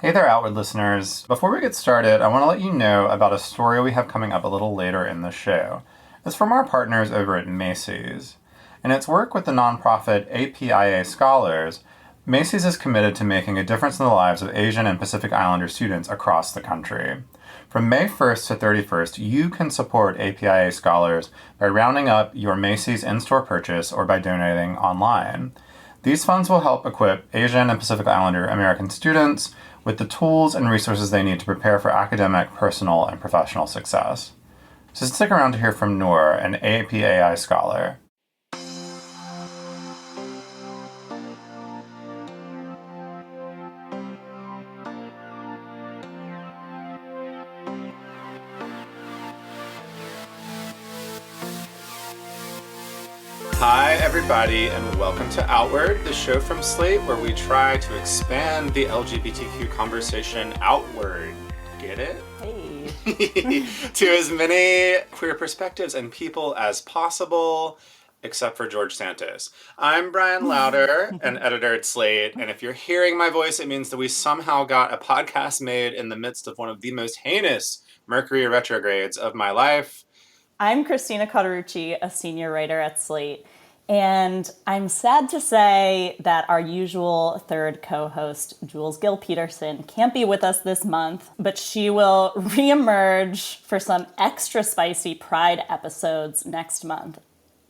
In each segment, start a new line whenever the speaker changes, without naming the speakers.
Hey there, Outward listeners. Before we get started, I want to let you know about a story we have coming up a little later in the show. It's from our partners over at Macy's. In its work with the nonprofit APIA Scholars, Macy's is committed to making a difference in the lives of Asian and Pacific Islander students across the country. From May 1st to 31st, you can support APIA Scholars by rounding up your Macy's in-store purchase or by donating online. These funds will help equip Asian and Pacific Islander American students with the tools and resources they need to prepare for academic, personal, and professional success. So stick around to hear from Noor, an APAI scholar. Hi, everybody, and welcome to Outward, the show from Slate where we try to expand the LGBTQ conversation outward. Get it?
Hey.
To as many queer perspectives and people as possible, except for George Santos. I'm Brian Lauder, an editor at Slate, and if you're hearing my voice, it means that we somehow got a podcast made in the midst of one of the most heinous Mercury retrogrades of my life.
I'm Christina Cauterucci, a senior writer at Slate, and I'm sad to say that our usual third co-host, Jules Gill-Peterson, can't be with us this month, but she will reemerge for some extra spicy Pride episodes next month.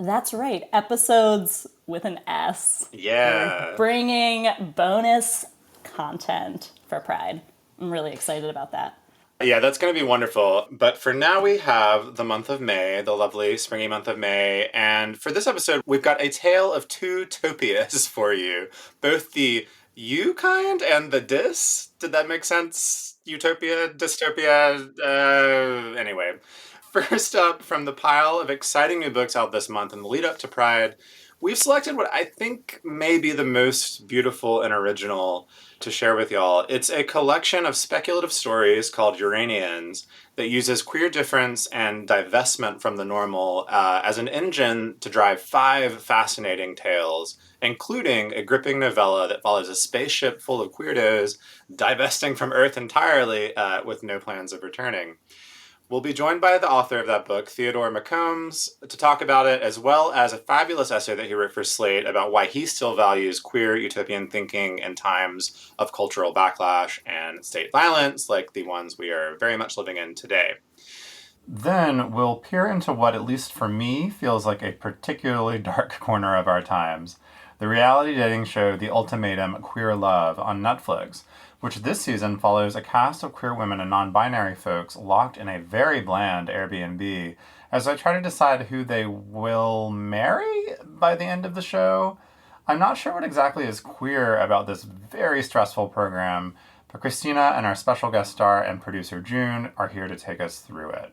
That's right, episodes with an S.
Yeah.
We're bringing bonus content for Pride. I'm really excited about that.
Yeah, that's going to be wonderful. But for now, we have the month of May, the lovely springy month of May. And for this episode, we've got a tale of two topias for you. Both the you kind and the dis. Did that make sense? Utopia, dystopia, anyway. First up, from the pile of exciting new books out this month in the lead up to Pride, we've selected what I think may be the most beautiful and original to share with y'all. It's a collection of speculative stories called Uranians that uses queer difference and divestment from the normal as an engine to drive 5 fascinating tales, including a gripping novella that follows a spaceship full of queerdos divesting from Earth entirely with no plans of returning. We'll be joined by the author of that book, Theodore McCombs, to talk about it, as well as a fabulous essay that he wrote for Slate about why he still values queer utopian thinking in times of cultural backlash and state violence like the ones we are very much living in today. Then we'll peer into what, at least for me, feels like a particularly dark corner of our times. The reality dating show The Ultimatum, Queer Love on Netflix, which this season follows a cast of queer women and non-binary folks locked in a very bland Airbnb as they try to decide who they will marry by the end of the show. I'm not sure what exactly is queer about this very stressful program, but Christina and our special guest star and producer June are here to take us through it.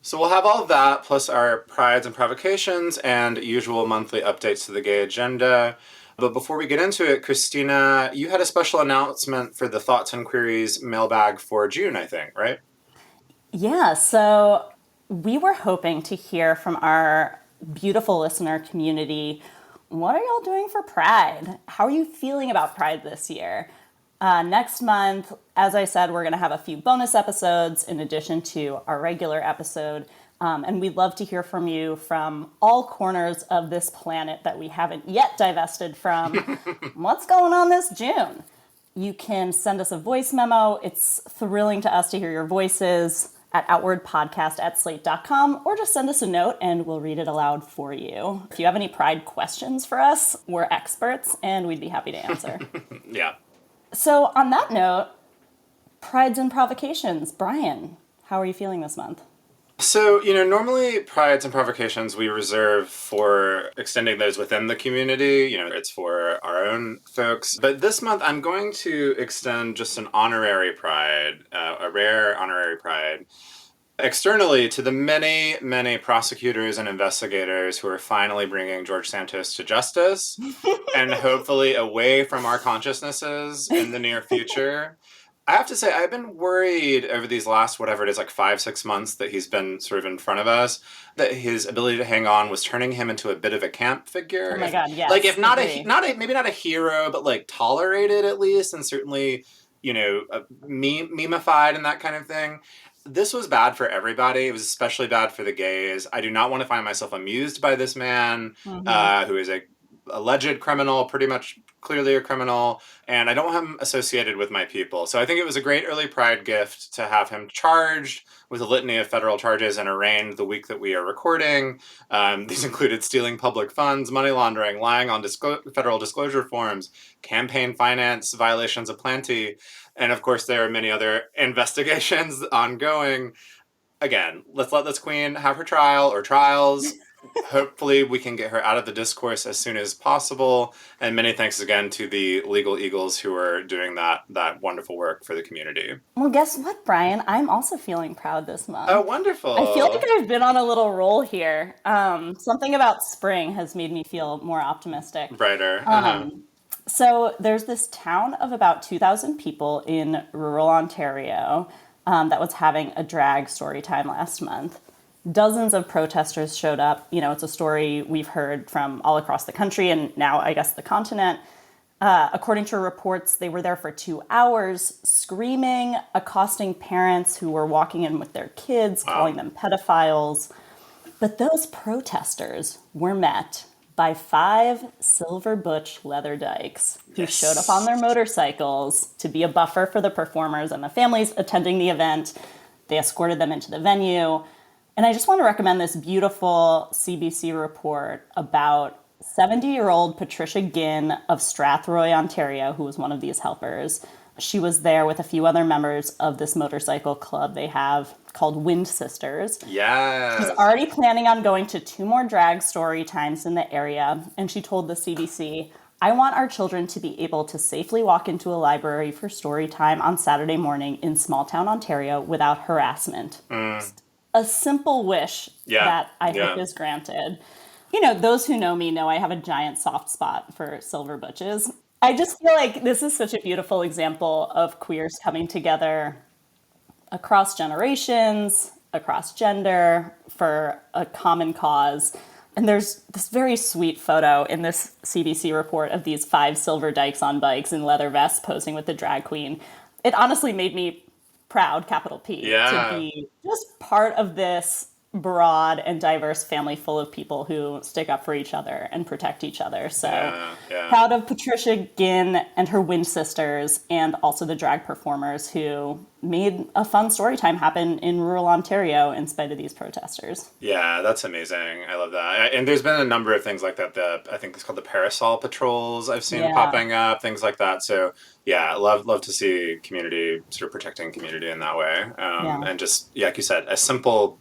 So we'll have all of that, plus our prides and provocations and usual monthly updates to the gay agenda. But before we get into it, Christina, you had a special announcement for the Thoughts and Queries mailbag for June, I think, right?
Yeah, so we were hoping to hear from our beautiful listener community. What are y'all doing for Pride? How are you feeling about Pride this year? Next month, as I said, we're going to have a few bonus episodes in addition to our regular episode. And we'd love to hear from you from all corners of this planet that we haven't yet divested from. What's going on this June? You can send us a voice memo. It's thrilling to us to hear your voices at outwardpodcast@slate.com, or just send us a note and we'll read it aloud for you. If you have any Pride questions for us, we're experts and we'd be happy to answer.
Yeah.
So on that note, Prides and provocations. Brian, how are you feeling this month?
So, normally prides and provocations we reserve for extending those within the community. It's for our own folks. But this month, I'm going to extend just an honorary pride, a rare honorary pride, externally to the many, many prosecutors and investigators who are finally bringing George Santos to justice and hopefully away from our consciousnesses in the near future. I have to say, I've been worried over these last, whatever it is, like 5-6 months that he's been sort of in front of us, that his ability to hang on was turning him into a bit of a camp figure.
Oh my God, yes.
Like, if not maybe not a hero, but like tolerated at least, and certainly, memeified and that kind of thing. This was bad for everybody. It was especially bad for the gays. I do not want to find myself amused by this man, who is a alleged criminal, pretty much clearly a criminal, and I don't want him associated with my people. So I think it was a great early Pride gift to have him charged with a litany of federal charges and arraigned the week that we are recording. These included stealing public funds, money laundering, lying on federal disclosure forms, campaign finance violations aplenty, and of course there are many other investigations ongoing. Again, let's let this queen have her trial or trials. Hopefully we can get her out of the discourse as soon as possible. And many thanks again to the legal eagles who are doing that wonderful work for the community.
Well, guess what, Bryan? I'm also feeling proud this month.
Oh, wonderful.
I feel like I've been on a little roll here. Something about spring has made me feel more optimistic.
Brighter.
So there's this town of about 2,000 people in rural Ontario that was having a drag story time last month. Dozens of protesters showed up. It's a story we've heard from all across the country and now, I guess, the continent. According to reports, they were there for 2 hours, screaming, accosting parents who were walking in with their kids, calling them pedophiles. But those protesters were met by 5 silver butch leather dykes who showed up on their motorcycles to be a buffer for the performers and the families attending the event. They escorted them into the venue. And I just want to recommend this beautiful CBC report about 70-year-old Patricia Ginn of Strathroy, Ontario, who was one of these helpers. She was there with a few other members of this motorcycle club they have called WindSisters.
Yes.
She's already planning on going to 2 more drag story times in the area. And she told the CBC, "I want our children to be able to safely walk into a library for story time on Saturday morning in small town Ontario without harassment." A simple wish that I hope is granted. Those who know me know I have a giant soft spot for silver butches. I just feel like this is such a beautiful example of queers coming together across generations, across gender, for a common cause. And there's this very sweet photo in this CBC report of these 5 silver dykes on bikes in leather vests posing with the drag queen. It honestly made me proud, capital P, to be just part of this broad and diverse family full of people who stick up for each other and protect each other. So proud of Patricia Ginn and her WindSisters, and also the drag performers who made a fun story time happen in rural Ontario in spite of these protesters.
Yeah, that's amazing. I love that. And there's been a number of things like that. I think it's called the Parasol Patrols I've seen popping up, things like that. So yeah, love to see community sort of protecting community in that way. And just, like you said, a simple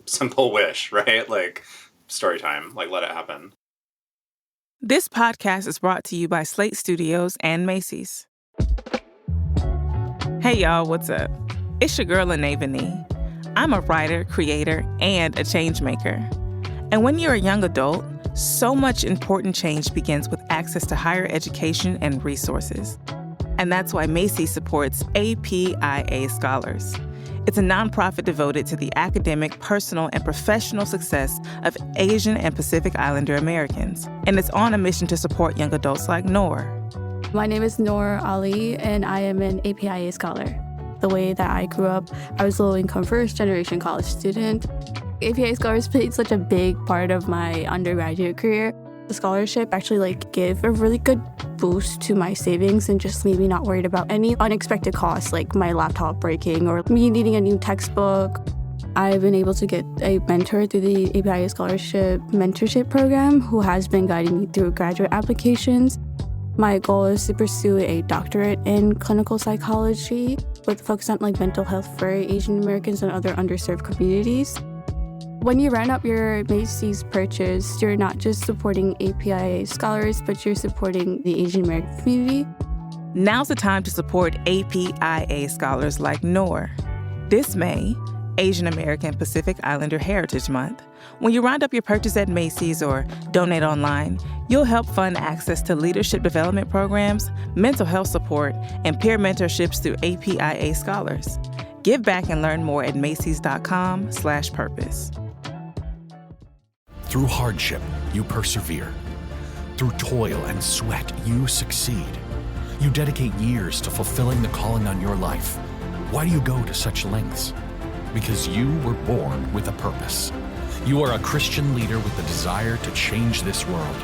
wish, right? Like story time, like let it happen.
This podcast is brought to you by Slate Studios and Macy's. Hey y'all, what's up? It's your girl, Anavani. I'm a writer, creator, and a change maker. And when you're a young adult, so much important change begins with access to higher education and resources. And that's why Macy's supports APIA Scholars. It's a nonprofit devoted to the academic, personal, and professional success of Asian and Pacific Islander Americans. And it's on a mission to support young adults like Noor.
My name is Noor Ali, and I am an APIA scholar. The way that I grew up, I was low-income first-generation college student. APIA Scholars played such a big part of my undergraduate career. The scholarship actually gave a really good boost to my savings and just made me not worried about any unexpected costs like my laptop breaking or me needing a new textbook. I've been able to get a mentor through the APIA Scholarship Mentorship Program who has been guiding me through graduate applications. My goal is to pursue a doctorate in clinical psychology with a focus on mental health for Asian Americans and other underserved communities. When you round up your Macy's purchase, you're not just supporting APIA scholars, but you're supporting the Asian American community.
Now's the time to support APIA scholars like Noor. This May, Asian American Pacific Islander Heritage Month. When you round up your purchase at Macy's or donate online, you'll help fund access to leadership development programs, mental health support, and peer mentorships through APIA scholars. Give back and learn more at macys.com/purpose.
Through hardship, you persevere. Through toil and sweat, you succeed. You dedicate years to fulfilling the calling on your life. Why do you go to such lengths? Because you were born with a purpose. You are a Christian leader with the desire to change this world.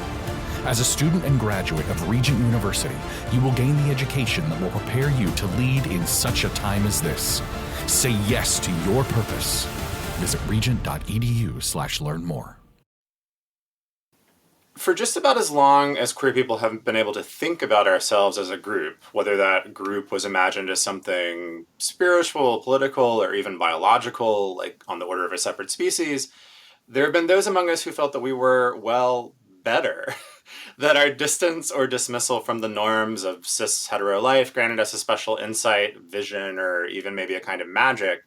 As a student and graduate of Regent University, you will gain the education that will prepare you to lead in such a time as this. Say yes to your purpose. Visit regent.edu/learn more.
For just about as long as queer people haven't been able to think about ourselves as a group, whether that group was imagined as something spiritual, political, or even biological, like on the order of a separate species, there have been those among us who felt that we were, well, better. That our distance or dismissal from the norms of cis hetero life granted us a special insight, vision, or even maybe a kind of magic.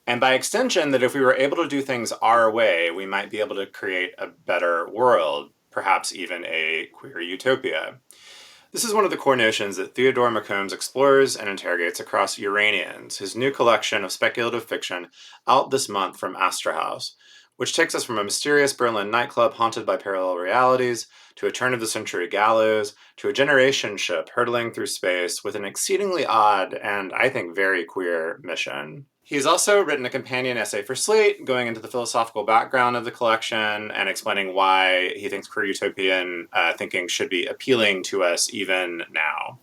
And by extension, that if we were able to do things our way, we might be able to create a better world, perhaps even a queer utopia. This is one of the core notions that Theodore McCombs explores and interrogates across Uranians, his new collection of speculative fiction out this month from Astra House, which takes us from a mysterious Berlin nightclub haunted by parallel realities, to a turn-of-the-century gallows, to a generation ship hurtling through space with an exceedingly odd and, I think, very queer mission. He's also written a companion essay for Slate, going into the philosophical background of the collection and explaining why he thinks queer utopian thinking should be appealing to us even now.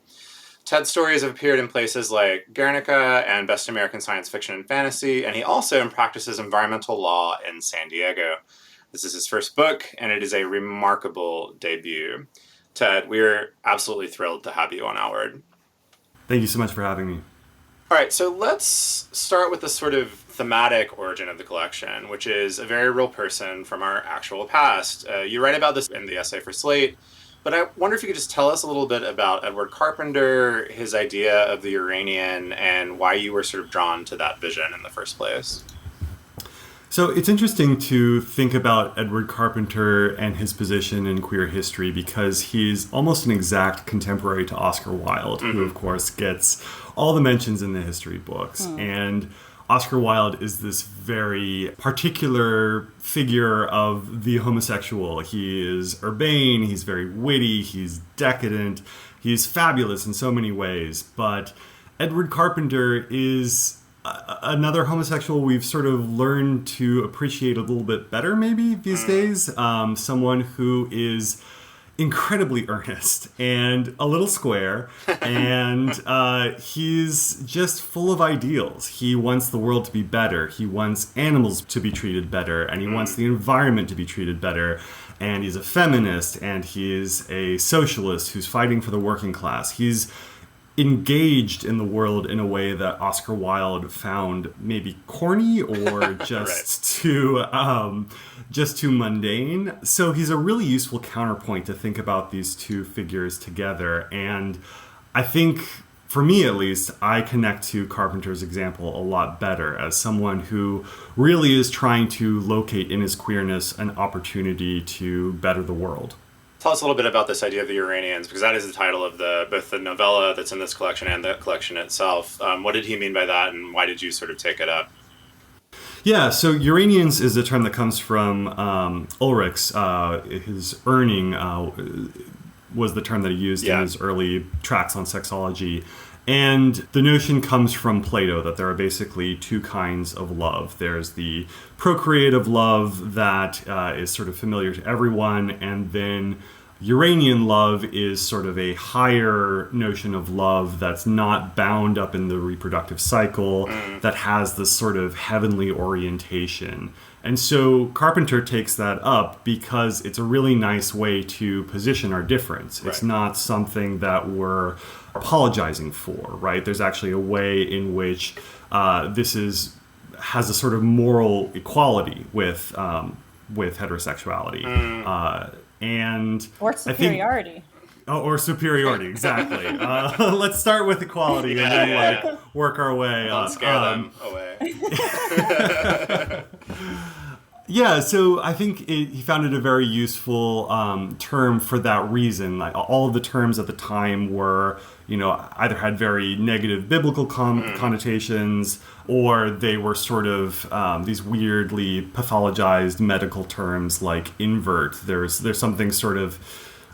Ted's stories have appeared in places like Guernica and Best American Science Fiction and Fantasy, and he also practices environmental law in San Diego. This is his first book, and it is a remarkable debut. Ted, we're absolutely thrilled to have you on Outward.
Thank you so much for having me.
All right, so let's start with the sort of thematic origin of the collection, which is a very real person from our actual past. You write about this in the essay for Slate, but I wonder if you could just tell us a little bit about Edward Carpenter, his idea of the Uranian, and why you were sort of drawn to that vision in the first place.
So it's interesting to think about Edward Carpenter and his position in queer history because he's almost an exact contemporary to Oscar Wilde, who of course gets all the mentions in the history books. And Oscar Wilde is this very particular figure of the homosexual. He is urbane, he's very witty, he's decadent, he's fabulous in so many ways. But Edward Carpenter is another homosexual we've sort of learned to appreciate a little bit better maybe these days. Someone who is incredibly earnest and a little square, and he's just full of ideals. He wants the world to be better. He wants animals to be treated better, and he wants the environment to be treated better. And he's a feminist, and he's a socialist who's fighting for the working class. He's engaged in the world in a way that Oscar Wilde found maybe corny or just right. Just too mundane. So he's a really useful counterpoint to think about these two figures together. And I think, for me at least, I connect to Carpenter's example a lot better as someone who really is trying to locate in his queerness an opportunity to better the world.
Tell us a little bit about this idea of the Uranians, because that is the title of both the novella that's in this collection and the collection itself. What did he mean by that, and why did you sort of take it up?
Yeah, so Uranians is a term that comes from Ulrich's. His Urning was the term that he used in his early tracts on sexology. And the notion comes from Plato that there are basically two kinds of love. There's the procreative love that is sort of familiar to everyone, and then Uranian love is sort of a higher notion of love that's not bound up in the reproductive cycle, that has this sort of heavenly orientation. And so Carpenter takes that up because it's a really nice way to position our difference. Right. It's not something that we're apologizing for, right? There's actually a way in which this has a sort of moral equality with heterosexuality. And
or superiority.
Or superiority, exactly. Let's start with equality and then work our way
up. Scare them away.
Yeah, so I think he found it a very useful term for that reason. Like all of the terms at the time were, either had very negative biblical connotations, or they were sort of these weirdly pathologized medical terms like invert. There's something sort of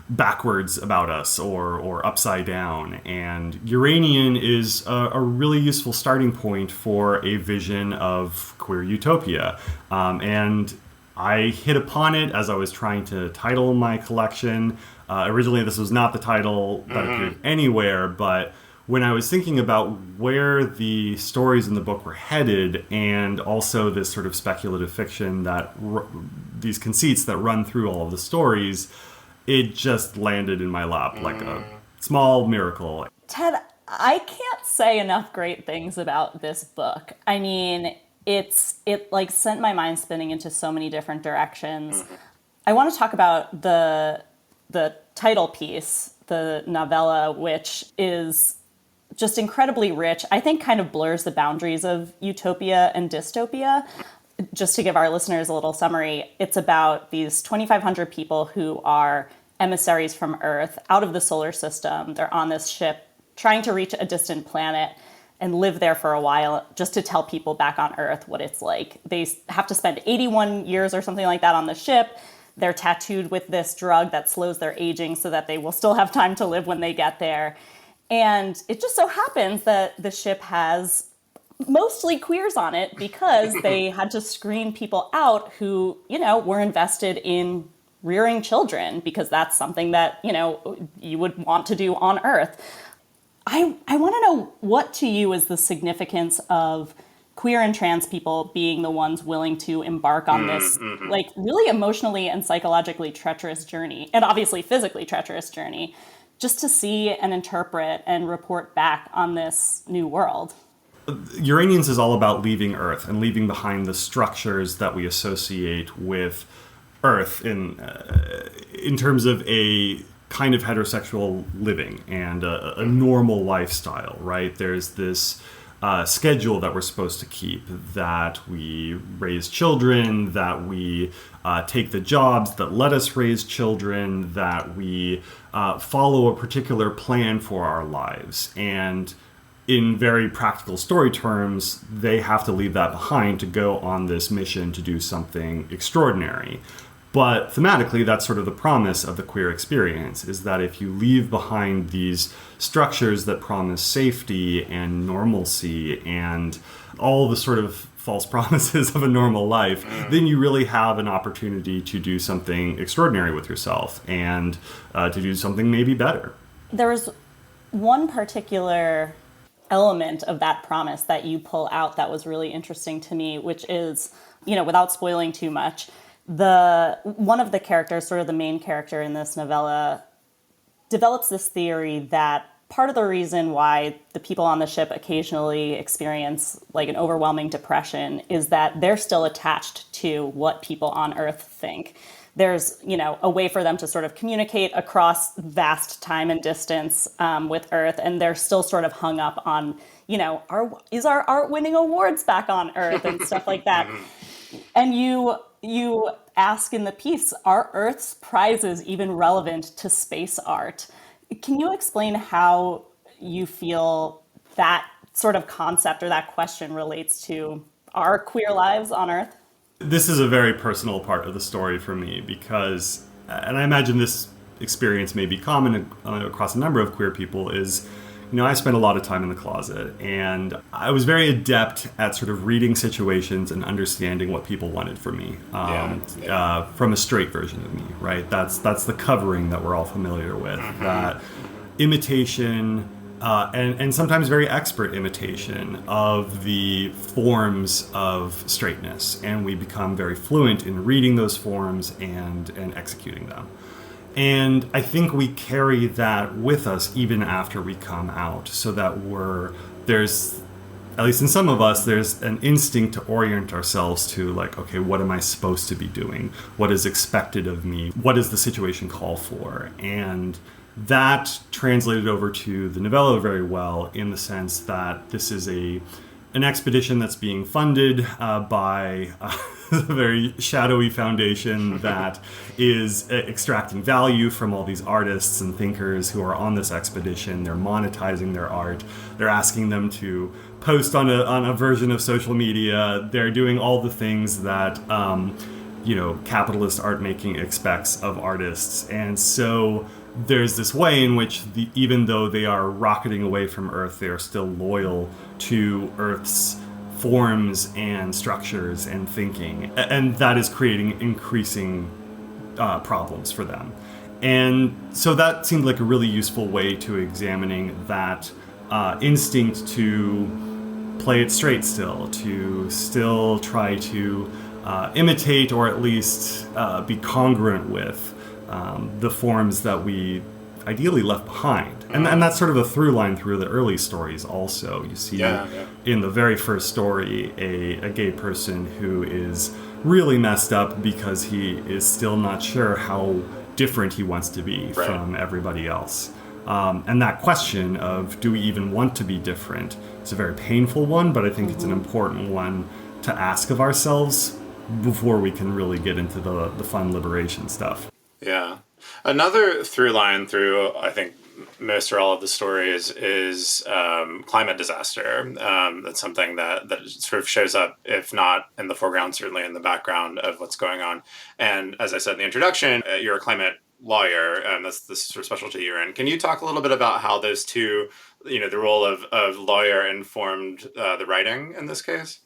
backwards about us or upside down. And Uranian is a really useful starting point for a vision of queer utopia. And I hit upon it as I was trying to title my collection. Originally, this was not the title that appeared anywhere, but when I was thinking about where the stories in the book were headed, and also this sort of speculative fiction that these conceits that run through all of the stories, it just landed in my lap like a small miracle.
Ted, I can't say enough great things about this book. I mean, it like sent my mind spinning into so many different directions. I want to talk about the title piece, the novella, which is just incredibly rich. I think kind of blurs the boundaries of utopia and dystopia. Just to give our listeners a little summary, it's about these 2,500 people who are emissaries from Earth out of the solar system. They're on this ship trying to reach a distant planet and live there for a while just to tell people back on Earth what it's like. They have to spend 81 years or something like that on the ship. They're tattooed with this drug that slows their aging so that they will still have time to live when they get there. And it just so happens that the ship has mostly queers on it because they had to screen people out who, were invested in rearing children, because that's something that, you would want to do on Earth. I want to know, what to you is the significance of queer and trans people being the ones willing to embark on this, like, really emotionally and psychologically treacherous journey, and obviously physically treacherous journey, just to see and interpret and report back on this new world.
Uranians is all about leaving Earth and leaving behind the structures that we associate with Earth in terms of a kind of heterosexual living and a normal lifestyle, right? There's this schedule that we're supposed to keep, that we raise children, that we take the jobs that let us raise children, that we follow a particular plan for our lives. And in very practical story terms, they have to leave that behind to go on this mission to do something extraordinary. But thematically, that's sort of the promise of the queer experience, is that if you leave behind these structures that promise safety and normalcy and all the sort of false promises of a normal life, then you really have an opportunity to do something extraordinary with yourself and to do something maybe better.
There was one particular element of that promise that you pull out that was really interesting to me, which is, without spoiling too much, one of the characters, sort of the main character in this novella, develops this theory that part of the reason why the people on the ship occasionally experience like an overwhelming depression is that they're still attached to what people on Earth think. There's, a way for them to sort of communicate across vast time and distance with Earth, and they're still sort of hung up on, is our art winning awards back on Earth and stuff like that. And you ask in the piece, are Earth's prizes even relevant to space art? Can you explain how you feel that sort of concept or that question relates to our queer lives on Earth?
This is a very personal part of the story for me because, and I imagine this experience may be common across a number of queer people, is, I spent a lot of time in the closet, and I was very adept at sort of reading situations and understanding what people wanted from me, from a straight version of me, right? That's the covering that we're all familiar with, that imitation, and sometimes very expert imitation of the forms of straightness, and we become very fluent in reading those forms and executing them. And I think we carry that with us even after we come out, so that there's, at least in some of us, there's an instinct to orient ourselves to, like, okay, what am I supposed to be doing? What is expected of me? What does the situation call for? And that translated over to the novella very well, in the sense that this is an expedition that's being funded by a very shadowy foundation that is extracting value from all these artists and thinkers who are on this expedition. They're monetizing their art. They're asking them to post on a version of social media. They're doing all the things that capitalist art making expects of artists. And so there's this way in which even though they are rocketing away from Earth, they are still loyal to Earth's forms and structures and thinking. And that is creating increasing problems for them. And so that seemed like a really useful way to examining that instinct to play it straight still, to still try to imitate or at least be congruent with the forms that we ideally left behind. And that's sort of a through line through the early stories also. You see in the very first story a gay person who is really messed up because he is still not sure how different he wants to be from everybody else. And that question of, do we even want to be different? It's a very painful one, but I think it's an important one to ask of ourselves before we can really get into the fun liberation stuff.
Yeah. Another through line through, I think, most or all of the stories is climate disaster. That's something that sort of shows up, if not in the foreground, certainly in the background of what's going on. And as I said in the introduction, you're a climate lawyer, and that's the sort of specialty you're in. Can you talk a little bit about how those two, the role of lawyer informed the writing in this case?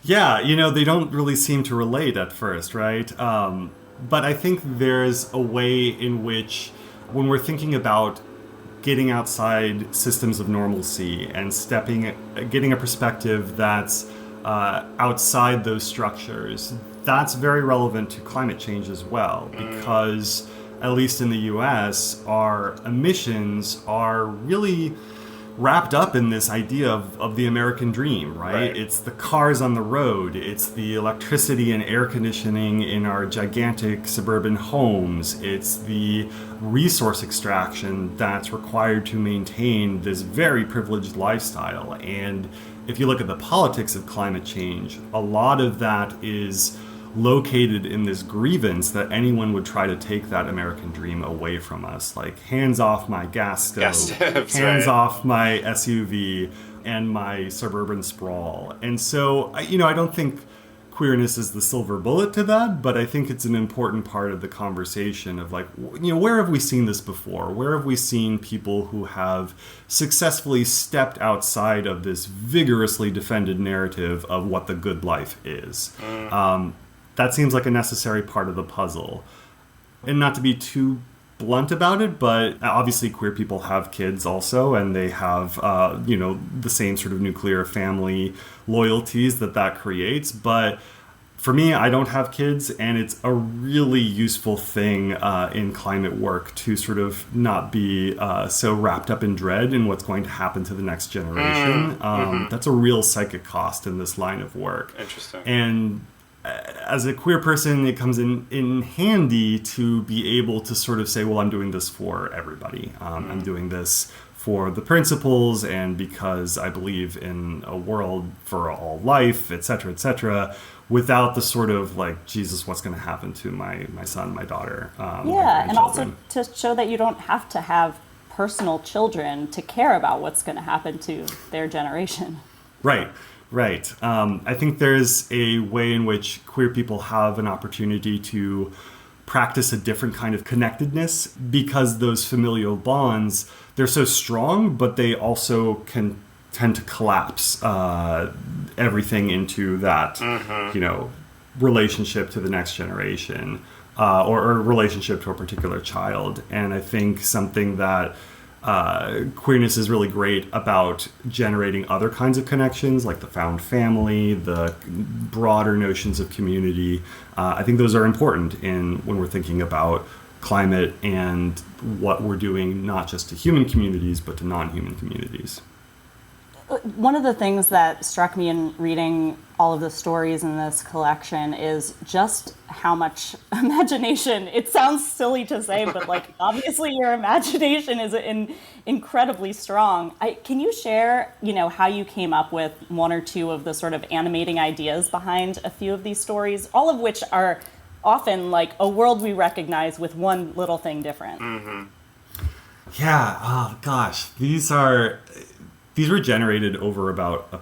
Yeah, they don't really seem to relate at first, right? But I think there's a way in which, when we're thinking about getting outside systems of normalcy and getting a perspective that's outside those structures, that's very relevant to climate change as well, because at least in the US, our emissions are really wrapped up in this idea of the American dream, right? It's the cars on the road, it's the electricity and air conditioning in our gigantic suburban homes, it's the resource extraction that's required to maintain this very privileged lifestyle. And if you look at the politics of climate change, a lot of that is located in this grievance that anyone would try to take that American dream away from us. Like, hands off my gas stove, hands off my SUV and my suburban sprawl. And so, I don't think queerness is the silver bullet to that, but I think it's an important part of the conversation of like, where have we seen this before? Where have we seen people who have successfully stepped outside of this vigorously defended narrative of what the good life is? That seems like a necessary part of the puzzle. And not to be too blunt about it, but obviously queer people have kids also, and they have, the same sort of nuclear family loyalties that creates. But for me, I don't have kids, and it's a really useful thing in climate work to sort of not be so wrapped up in dread in what's going to happen to the next generation. That's a real psychic cost in this line of work.
Interesting.
And as a queer person, it comes in handy to be able to sort of say, well, I'm doing this for everybody. I'm doing this for the principles and because I believe in a world for all life, et cetera, without the sort of like, Jesus, what's going to happen to my son, my daughter?
And also to show that you don't have to have personal children to care about what's going to happen to their generation.
Right. I think there's a way in which queer people have an opportunity to practice a different kind of connectedness because those familial bonds, they're so strong, but they also can tend to collapse everything into that, relationship to the next generation or a relationship to a particular child. And I think something that queerness is really great about generating other kinds of connections, like the found family, the broader notions of community. I think those are important when we're thinking about climate and what we're doing, not just to human communities, but to non-human communities.
One of the things that struck me in reading all of the stories in this collection is just how much imagination. It sounds silly to say, but like obviously your imagination is incredibly strong. Can you share, how you came up with one or two of the sort of animating ideas behind a few of these stories, all of which are often like a world we recognize with one little thing different?
Yeah. Oh gosh, these were generated over about a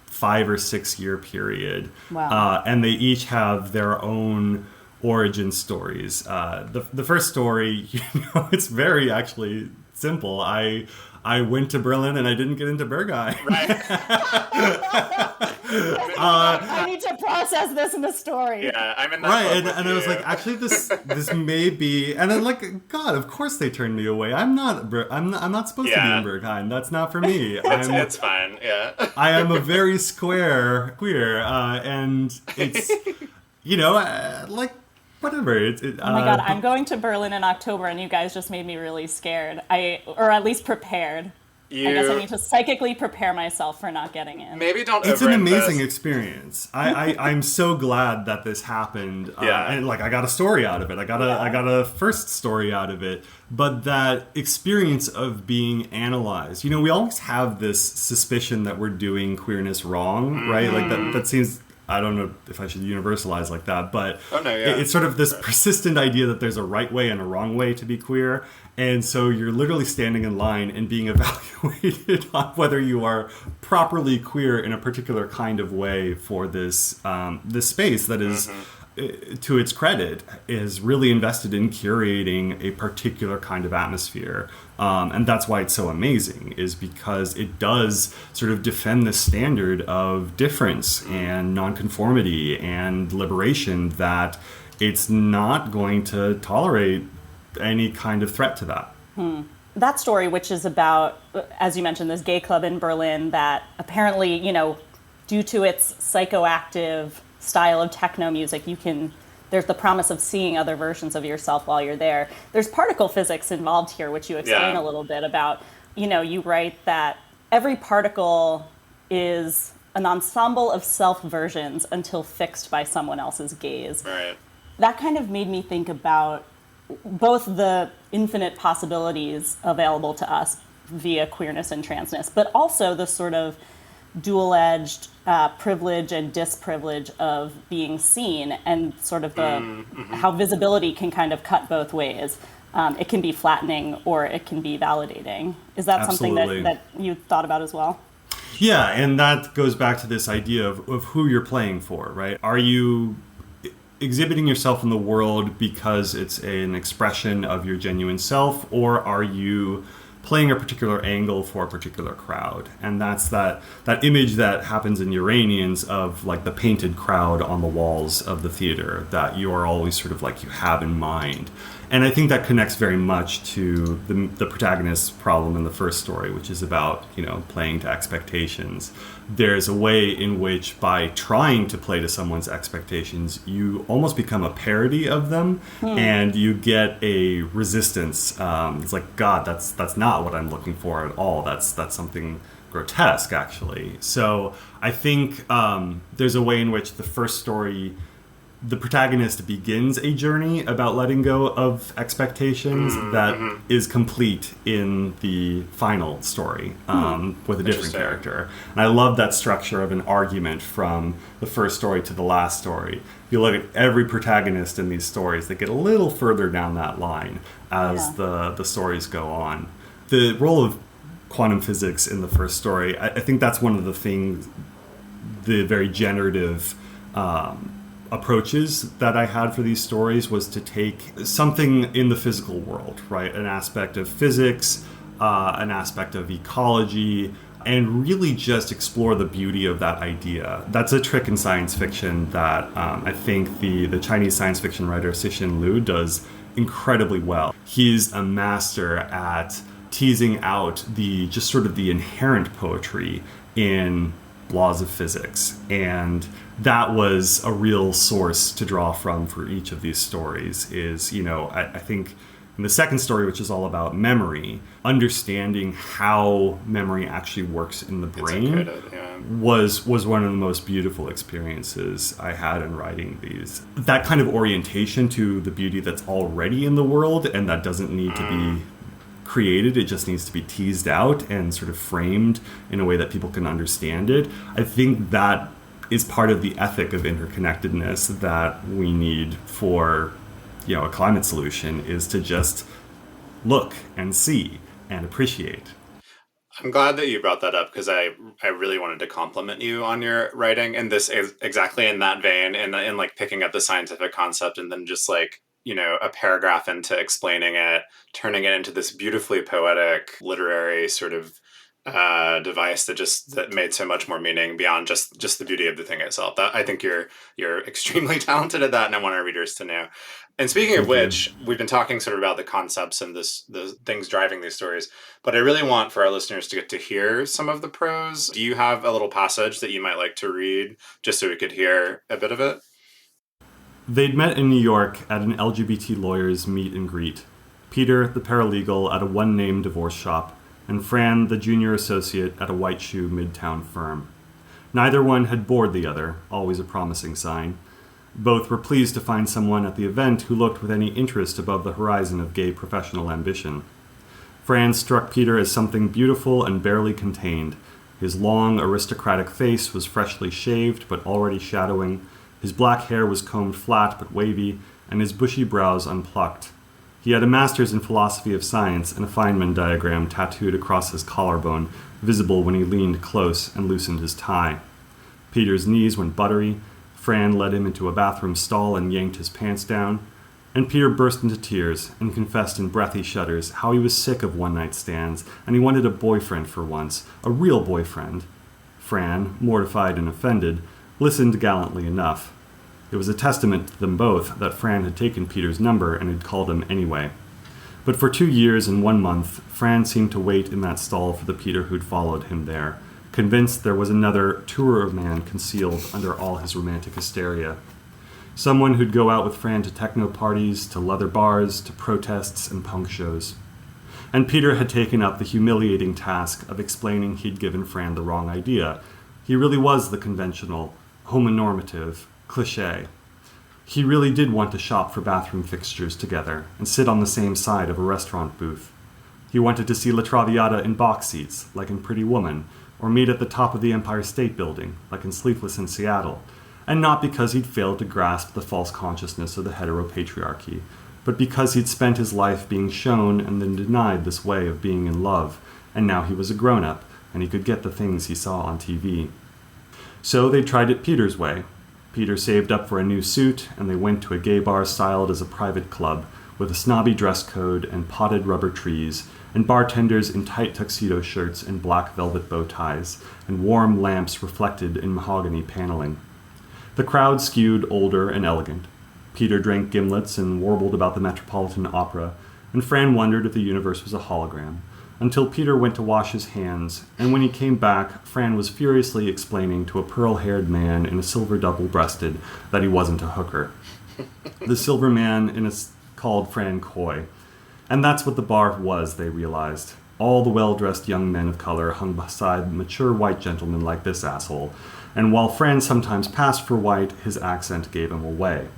5 or 6 year period.
Wow.
And they each have their own origin stories. The first story, it's very actually simple. I went to Berlin and I didn't get into Berghain.
Right.
I need to process this in the story.
Yeah, I'm in that
Right,
club with
and I was
you.
like, actually, this may be, and I'm like, God, of course they turned me away. I'm not supposed to be in Berghain. That's not for me.
It's fine. Yeah.
I am a very square queer, and it's, like, whatever.
Oh my God, I'm going to Berlin in October, and you guys just made me really scared. Or at least prepared. I guess I need to psychically prepare myself for not getting in.
Maybe don't.
It's an amazing
overinvest.
experience. I'm so glad that this happened.
Yeah.
And like I got a story out of it. I got a first story out of it. But that experience of being analyzed, we always have this suspicion that we're doing queerness wrong, right? Like that seems. I don't know if I should universalize like that, but it's sort of this persistent idea that there's a right way and a wrong way to be queer. And so you're literally standing in line and being evaluated on whether you are properly queer in a particular kind of way for this space that is, to its credit, is really invested in curating a particular kind of atmosphere. And that's why it's so amazing, is because it does sort of defend the standard of difference and nonconformity and liberation, that it's not going to tolerate any kind of threat to that.
That story, which is about, as you mentioned, this gay club in Berlin that apparently, due to its psychoactive style of techno music, there's the promise of seeing other versions of yourself while you're there. There's particle physics involved here, which you explain a little bit about. You write that every particle is an ensemble of self versions until fixed by someone else's gaze.
Right.
That kind of made me think about both the infinite possibilities available to us via queerness and transness, but also the sort of dual-edged privilege and disprivilege of being seen, and sort of how visibility can kind of cut both ways. It can be flattening or it can be validating. Is that
Absolutely.
something that you thought about as well?
Yeah, and that goes back to this idea of who you're playing for, right? Are you exhibiting yourself in the world because it's an expression of your genuine self, or are you playing a particular angle for a particular crowd? And that's that image that happens in Uranians of like the painted crowd on the walls of the theater that you are always sort of like you have in mind. And I think that connects very much to the protagonist's problem in the first story, which is about, playing to expectations. There's a way in which by trying to play to someone's expectations, you almost become a parody of them, and you get a resistance. It's like, God, that's not what I'm looking for at all. That's something grotesque, actually. So I think there's a way in which the first story, the protagonist begins a journey about letting go of expectations that is complete in the final story with a different character. And I love that structure of an argument from the first story to the last story. If you look at every protagonist in these stories, they get a little further down that line as the stories go on. The role of quantum physics in the first story, I think that's one of the things, the very generative approaches that I had for these stories, was to take something in the physical world, right? An aspect of physics, an aspect of ecology, and really just explore the beauty of that idea. That's a trick in science fiction that I think the Chinese science fiction writer Cixin Liu does incredibly well. He's a master at teasing out the inherent poetry in laws of physics, and that was a real source to draw from for each of these stories. Is, I think in the second story, which is all about memory, understanding how memory actually works in the brain was one of the most beautiful experiences I had in writing these. That kind of orientation to the beauty that's already in the world and that doesn't need to be created, it just needs to be teased out and sort of framed in a way that people can understand it. I think that is part of the ethic of interconnectedness that we need for, a climate solution, is to just look and see and appreciate.
I'm glad that you brought that up because I really wanted to compliment you on your writing, and this is exactly in that vein, and in like picking up the scientific concept and then just like, you know, a paragraph into explaining it, turning it into this beautifully poetic literary sort of device that made so much more meaning beyond just the beauty of the thing itself. That I think you're extremely talented at that, and I want our readers to know. And speaking of which, we've been talking sort of about the concepts and the things driving these stories, but I really want for our listeners to get to hear some of the prose. Do you have a little passage that you might like to read just so we could hear a bit of it?
They'd met in New York at an LGBT lawyer's meet and greet. Peter, the paralegal, at a one-name divorce shop, and Fran, the junior associate at a white shoe midtown firm. Neither one had bored the other, always a promising sign. Both were pleased to find someone at the event who looked with any interest above the horizon of gay professional ambition. Fran struck Peter as something beautiful and barely contained. His long, aristocratic face was freshly shaved but already shadowing. His black hair was combed flat but wavy, and his bushy brows unplucked. He had a master's in philosophy of science and a Feynman diagram tattooed across his collarbone, visible when he leaned close and loosened his tie. Peter's knees went buttery. Fran led him into a bathroom stall and yanked his pants down. And Peter burst into tears and confessed in breathy shudders how he was sick of one-night stands and he wanted a boyfriend for once, a real boyfriend. Fran, mortified and offended, listened gallantly enough. It was a testament to them both that Fran had taken Peter's number and had called him anyway. But for 2 years and 1 month, Fran seemed to wait in that stall for the Peter who'd followed him there, convinced there was another truer man concealed under all his romantic hysteria. Someone who'd go out with Fran to techno parties, to leather bars, to protests and punk shows. And Peter had taken up the humiliating task of explaining he'd given Fran the wrong idea. He really was the conventional, homonormative, cliché. He really did want to shop for bathroom fixtures together and sit on the same side of a restaurant booth. He wanted to see La Traviata in box seats, like in Pretty Woman, or meet at the top of the Empire State Building, like in Sleepless in Seattle, and not because he'd failed to grasp the false consciousness of the heteropatriarchy, but because he'd spent his life being shown and then denied this way of being in love, and now he was a grown-up, and he could get the things he saw on TV. So they tried it Peter's way. Peter saved up for a new suit, and they went to a gay bar styled as a private club, with a snobby dress code and potted rubber trees, and bartenders in tight tuxedo shirts and black velvet bow ties, and warm lamps reflected in mahogany paneling. The crowd skewed older and elegant. Peter drank gimlets and warbled about the Metropolitan Opera, and Fran wondered if the universe was a hologram, until Peter went to wash his hands, and when he came back, Fran was furiously explaining to a pearl-haired man in a silver double-breasted that he wasn't a hooker. The silver man called Fran coy. And that's what the bar was, they realized. All the well-dressed young men of color hung beside mature white gentlemen like this asshole, and while Fran sometimes passed for white, his accent gave him away.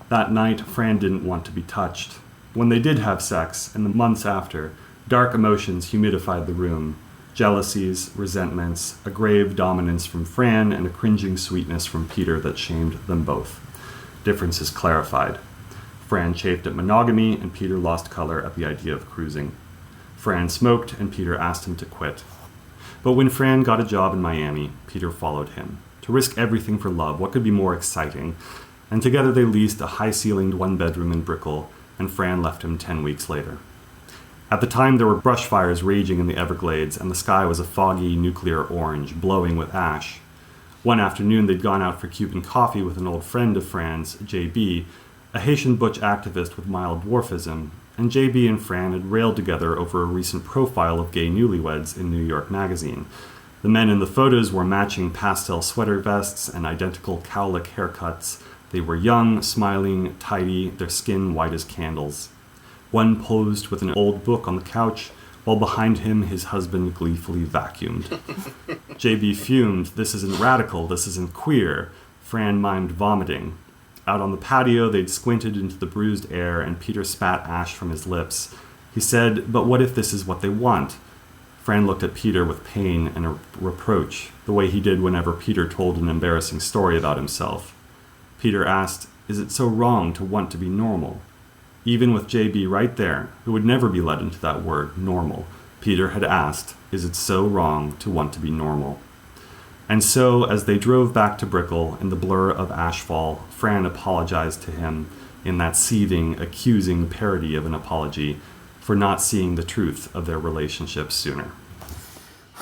That night, Fran didn't want to be touched. When they did have sex, and the months after, dark emotions humidified the room. Jealousies, resentments, a grave dominance from Fran, and a cringing sweetness from Peter that shamed them both. Differences clarified. Fran chafed at monogamy, and Peter lost color at the idea of cruising. Fran smoked, and Peter asked him to quit. But when Fran got a job in Miami, Peter followed him. To risk everything for love, what could be more exciting? And together they leased a high-ceilinged one-bedroom in Brickell, and Fran left him 10 weeks later. At the time, there were brush fires raging in the Everglades, and the sky was a foggy nuclear orange, blowing with ash. One afternoon, they'd gone out for Cuban coffee with an old friend of Fran's, JB, a Haitian butch activist with mild dwarfism, and JB and Fran had railed together over a recent profile of gay newlyweds in New York Magazine. The men in the photos wore matching pastel sweater vests and identical cowlick haircuts. They were young, smiling, tidy, their skin white as candles. One posed with an old book on the couch, while behind him his husband gleefully vacuumed. JB fumed, "This isn't radical, this isn't queer." Fran mimed vomiting. Out on the patio, they'd squinted into the bruised air, and Peter spat ash from his lips. He said, "But what if this is what they want?" Fran looked at Peter with pain and a reproach, the way he did whenever Peter told an embarrassing story about himself. Peter asked, "Is it so wrong to want to be normal?" Even with JB right there, who would never be led into that word, normal, Peter had asked, "Is it so wrong to want to be normal?" And so, as they drove back to Brickell in the blur of ashfall, Fran apologized to him in that seething, accusing parody of an apology for not seeing the truth of their relationship sooner.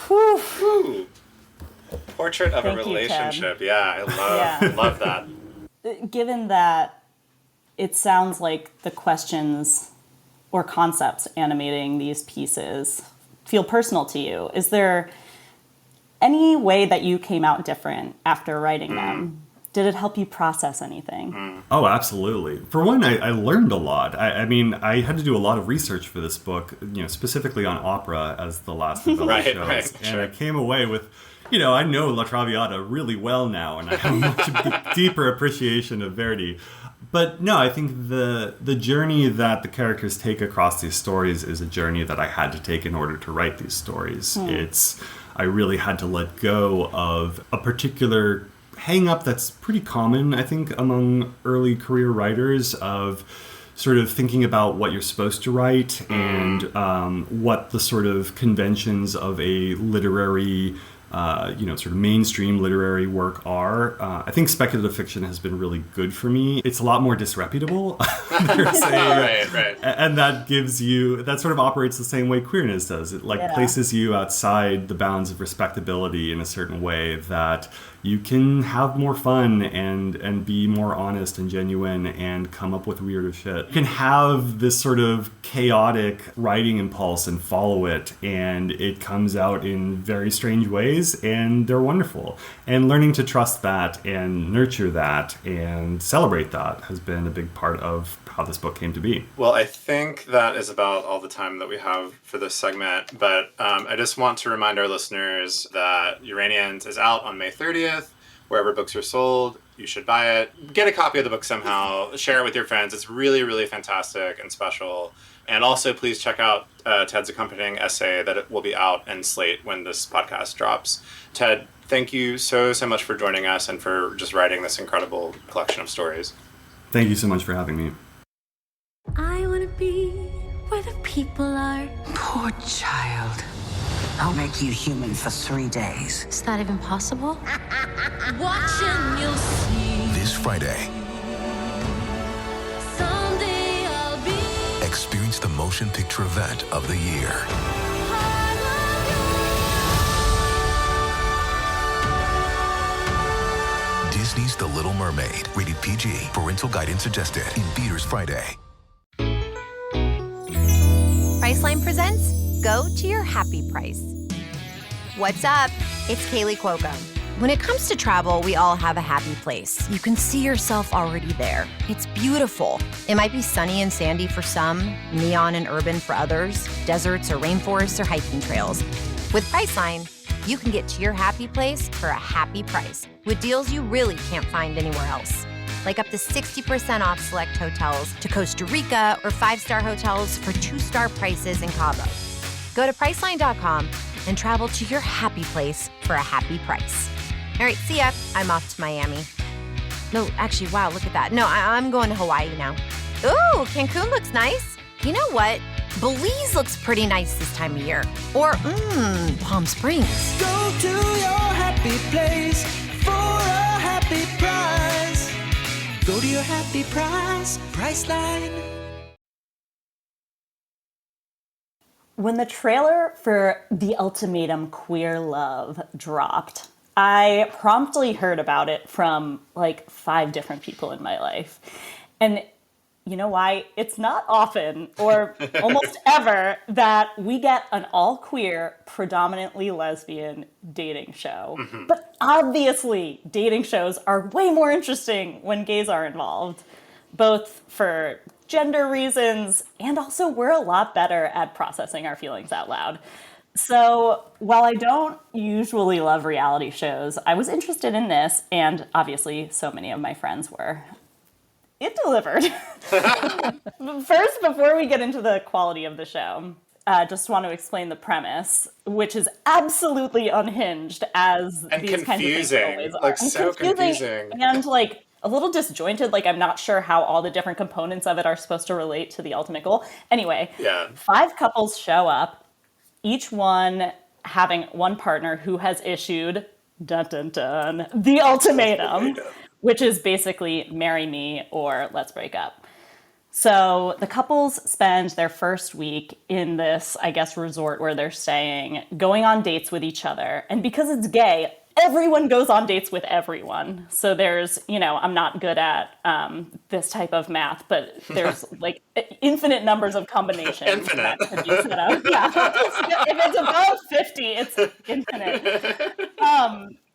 Whew. Portrait of
Thank
a
you,
relationship. Yeah, I love that.
Given that it sounds like the questions or concepts animating these pieces feel personal to you, is there any way that you came out different after writing them? Did it help you process anything?
Oh, absolutely. For one, I learned a lot. I mean, I had to do a lot of research for this book, specifically on opera as the last novella
Right,
shows.
right,
And
sure.
I came away with, I know La Traviata really well now, and I have a much deeper appreciation of Verdi. But no, I think the journey that the characters take across these stories is a journey that I had to take in order to write these stories. I really had to let go of a particular hang-up that's pretty common, I think, among early career writers, of sort of thinking about what you're supposed to write and what the sort of conventions of a literary sort of mainstream literary work are. I think speculative fiction has been really good for me. It's a lot more disreputable.
Right.
And that sort of operates the same way queerness does. It places you outside the bounds of respectability in a certain way that you can have more fun and be more honest and genuine and come up with weirder shit. You can have this sort of chaotic writing impulse and follow it, and it comes out in very strange ways, and they're wonderful. And learning to trust that and nurture that and celebrate that has been a big part of how this book came to be.
Well, I think that is about all the time that we have for this segment, but I just want to remind our listeners that Uranians is out on May 30th. Wherever books are sold, you should buy it. Get a copy of the book somehow. Share it with your friends. It's really, really fantastic and special. And also, please check out Ted's accompanying essay that it will be out in Slate when this podcast drops. Ted, thank you so much for joining us and for just writing this incredible collection of stories.
Thank you so much for having me.
I want to be where the people are.
Poor child. I'll make you human for 3 days.
Is that even possible? Watch and you'll see.
This Friday,
Someday I'll be.
experience the motion picture event of the year. Disney's The Little Mermaid, rated PG. Parental guidance suggested. In theaters Friday.
Priceline presents Go to Your Happy Price. What's up? It's Kaylee Cuoco. When it comes to travel, we all have a happy place. You can see yourself already there. It's beautiful. It might be sunny and sandy for some, neon and urban for others, deserts or rainforests or hiking trails. With Priceline, you can get to your happy place for a happy price with deals you really can't find anywhere else. Like up to 60% off select hotels to Costa Rica or 5-star hotels for 2-star prices in Cabo. Go to Priceline.com and travel to your happy place for a happy price. All right, see ya. I'm off to Miami. No, actually, wow, look at that. No, I'm going to Hawaii now. Ooh, Cancun looks nice. You know what? Belize looks pretty nice this time of year. Or, Palm Springs.
Go to your happy place for a happy price. Go to your happy price, Priceline.
When the trailer for The Ultimatum Queer Love dropped, I promptly heard about it from like 5 different people in my life. And you know why? It's not often or almost ever that we get an all-queer, predominantly lesbian dating show. Mm-hmm. But obviously, dating shows are way more interesting when gays are involved, both for gender reasons, and also we're a lot better at processing our feelings out loud. So while I don't usually love reality shows, I was interested in this, and obviously so many of my friends were. It delivered. First, before we get into the quality of the show, just want to explain the premise, which is absolutely unhinged, as
and
these kinds of things always are.
Like, so confusing.
And like a little disjointed. Like, I'm not sure how all the different components of it are supposed to relate to the ultimate goal. Anyway, 5 couples show up each one having one partner who has issued, dun dun dun, the ultimatum, which is basically marry me or let's break up. So the couples spend their first week in this, I guess, resort where they're staying, going on dates with each other. And because it's gay, everyone goes on dates with everyone. So there's, I'm not good at this type of math, but there's like infinite numbers of combinations.
Infinite.
That could be set up. Yeah. If it's above 50, it's infinite.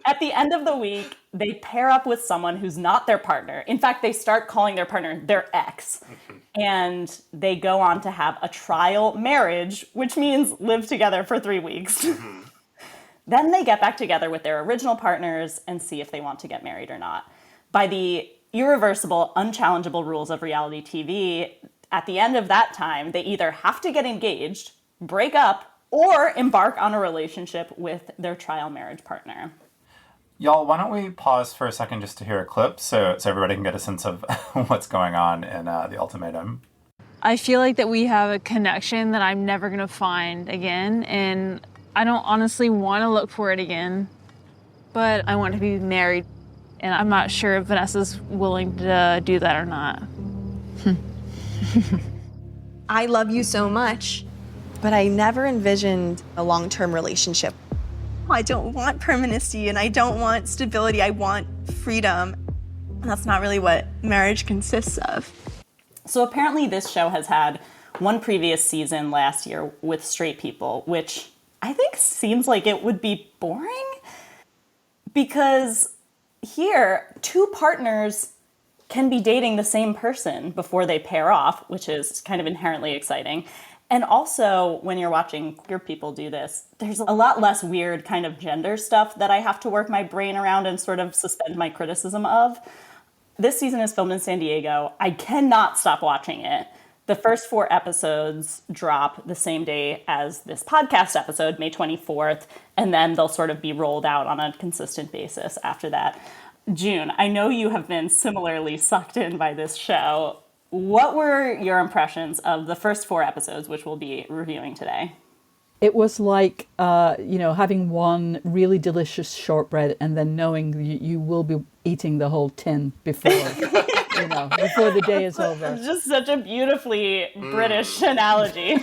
At the end of the week, they pair up with someone who's not their partner. In fact, they start calling their partner their ex. And they go on to have a trial marriage, which means live together for 3 weeks. Then they get back together with their original partners and see if they want to get married or not. By the irreversible, unchallengeable rules of reality TV, at the end of that time, they either have to get engaged, break up, or embark on a relationship with their trial marriage partner.
Y'all, why don't we pause for a second just to hear a clip so everybody can get a sense of what's going on in the Ultimatum.
I feel like that we have a connection that I'm never going to find again, and I don't honestly want to look for it again, but I want to be married, and I'm not sure if Vanessa's willing to do that or not.
I love you so much, but I never envisioned a long-term relationship. I don't want permanency and I don't want stability. I want freedom. And that's not really what marriage consists of.
So apparently this show has had one previous season last year with straight people, which I think seems like it would be boring. Because here, two partners can be dating the same person before they pair off, which is kind of inherently exciting. And also, when you're watching queer people do this, there's a lot less weird kind of gender stuff that I have to work my brain around and sort of suspend my criticism of. This season is filmed in San Diego. I cannot stop watching it. The first 4 episodes drop the same day as this podcast episode, May 24th, and then they'll sort of be rolled out on a consistent basis after that. June, I know you have been similarly sucked in by this show. What were your impressions of the first 4 episodes, which we'll be reviewing today?
It was like, having one really delicious shortbread and then knowing you will be eating the whole tin before, before the day is over.
Just such a beautifully British analogy.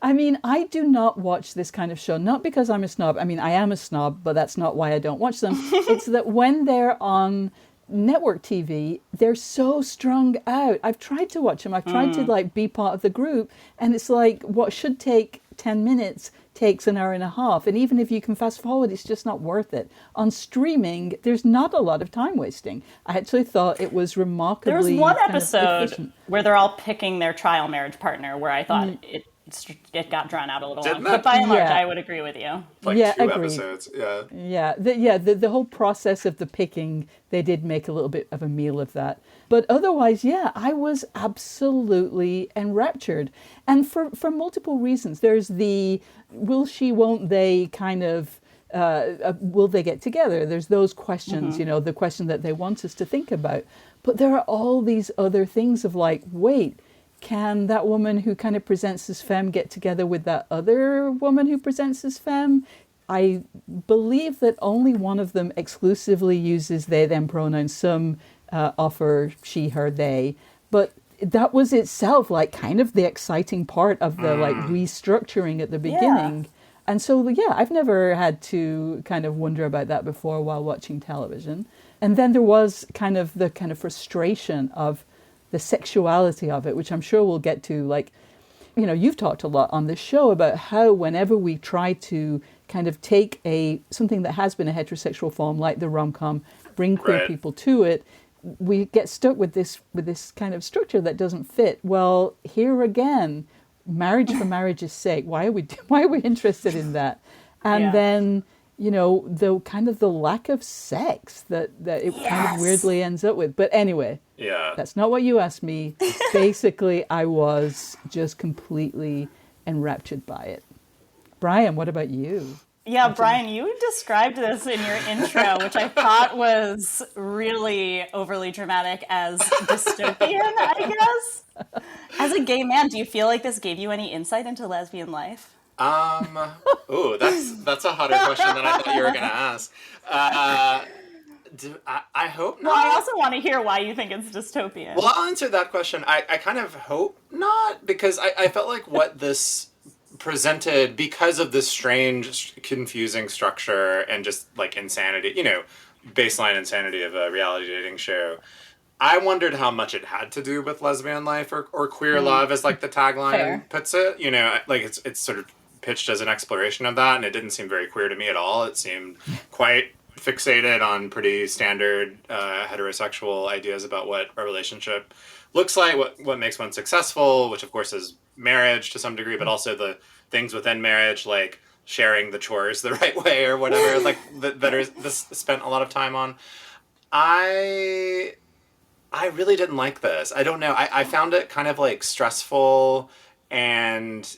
I mean, I do not watch this kind of show, not because I'm a snob. I mean, I am a snob, but that's not why I don't watch them. It's that when they're on network TV, they're so strung out. I've tried to watch them. I've tried to be part of the group, and it's like what should take 10 minutes takes an hour and a half. And even if you can fast forward, it's just not worth it. On streaming, there's not a lot of time wasting. I actually thought it was remarkably
There was one episode where they're all picking their trial marriage partner where I thought it got drawn out a little long. But by and large, I would agree with you.
Like 2 episodes,
the whole process of the picking, they did make a little bit of a meal of that. But otherwise, I was absolutely enraptured. And for multiple reasons. There's the will she, won't they kind of, will they get together? There's those questions, the question that they want us to think about. But there are all these other things of like, wait, can that woman who kind of presents as femme get together with that other woman who presents as femme? I believe that only one of them exclusively uses they, them pronouns. Some offer she, her, they. But that was itself like kind of the exciting part of the like restructuring at the beginning. And so, I've never had to kind of wonder about that before while watching television. And then there was kind of the kind of frustration of the sexuality of it, which I'm sure we'll get to. Like, you've talked a lot on this show about how whenever we try to kind of take something that has been a heterosexual form, like the rom-com, bring queer people to it, we get stuck with this kind of structure that doesn't fit. Well, here again, marriage for marriage's sake. Why are we interested in that? And then, the kind of the lack of sex that it kind of weirdly ends up with. But anyway, that's not what you asked me. Basically, I was just completely enraptured by it. Brian, what about you?
Yeah, Brian, you described this in your intro, which I thought was really overly dramatic as dystopian, I guess. As a gay man, do you feel like this gave you any insight into lesbian life?
Ooh, that's a hotter question than I thought you were gonna ask. I hope not.
Well, I also want to hear why you think it's dystopian.
Well, I'll answer that question. I kind of hope not, because I felt like what this presented, because of this strange, confusing structure and just like insanity, baseline insanity of a reality dating show. I wondered how much it had to do with lesbian life or queer love, as like the tagline puts it. Like it's sort of pitched as an exploration of that, and it didn't seem very queer to me at all. It seemed quite fixated on pretty standard heterosexual ideas about what a relationship looks like, what makes one successful, which of course is marriage to some degree, but also the things within marriage, like sharing the chores the right way or whatever, like that are spent a lot of time on. I really didn't like this. I don't know. I found it kind of like stressful and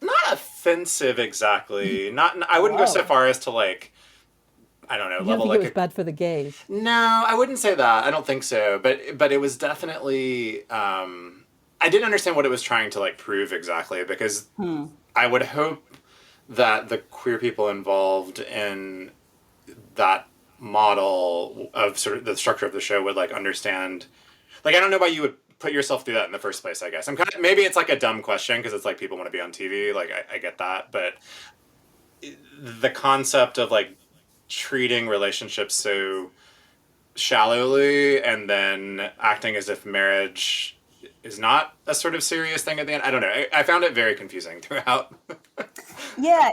not offensive exactly. I wouldn't go so far as to like, I don't know,
You
level
don't think
like
it was bad for the gays?
No, I wouldn't say that. I don't think so. But it was definitely I didn't understand what it was trying to like prove exactly, because I would hope that the queer people involved in that model of sort of the structure of the show would like understand. Like, I don't know why you would put yourself through that in the first place, I guess. Maybe it's like a dumb question because it's like people want to be on TV. Like, I get that. But the concept of like treating relationships so shallowly and then acting as if marriage is not a sort of serious thing at the end. I don't know. I found it very confusing throughout.
Yeah,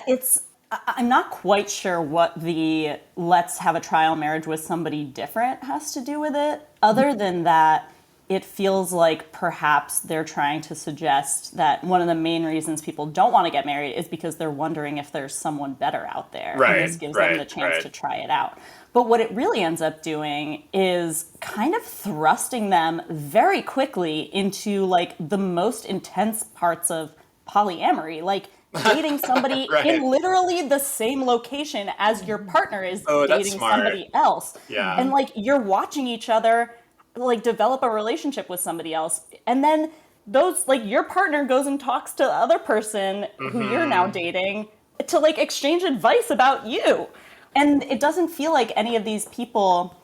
I'm not quite sure what the let's have a trial marriage with somebody different has to do with it, other than that it feels like perhaps they're trying to suggest that one of the main reasons people don't want to get married is because they're wondering if there's someone better out there.
Right,
and this gives them the chance to try it out. But what it really ends up doing is kind of thrusting them very quickly into like the most intense parts of polyamory, like dating somebody in literally the same location as your partner is dating somebody else.
Yeah.
And like you're watching each other like develop a relationship with somebody else. And then those like your partner goes and talks to the other person who you're now dating to like exchange advice about you. And it doesn't feel like any of these people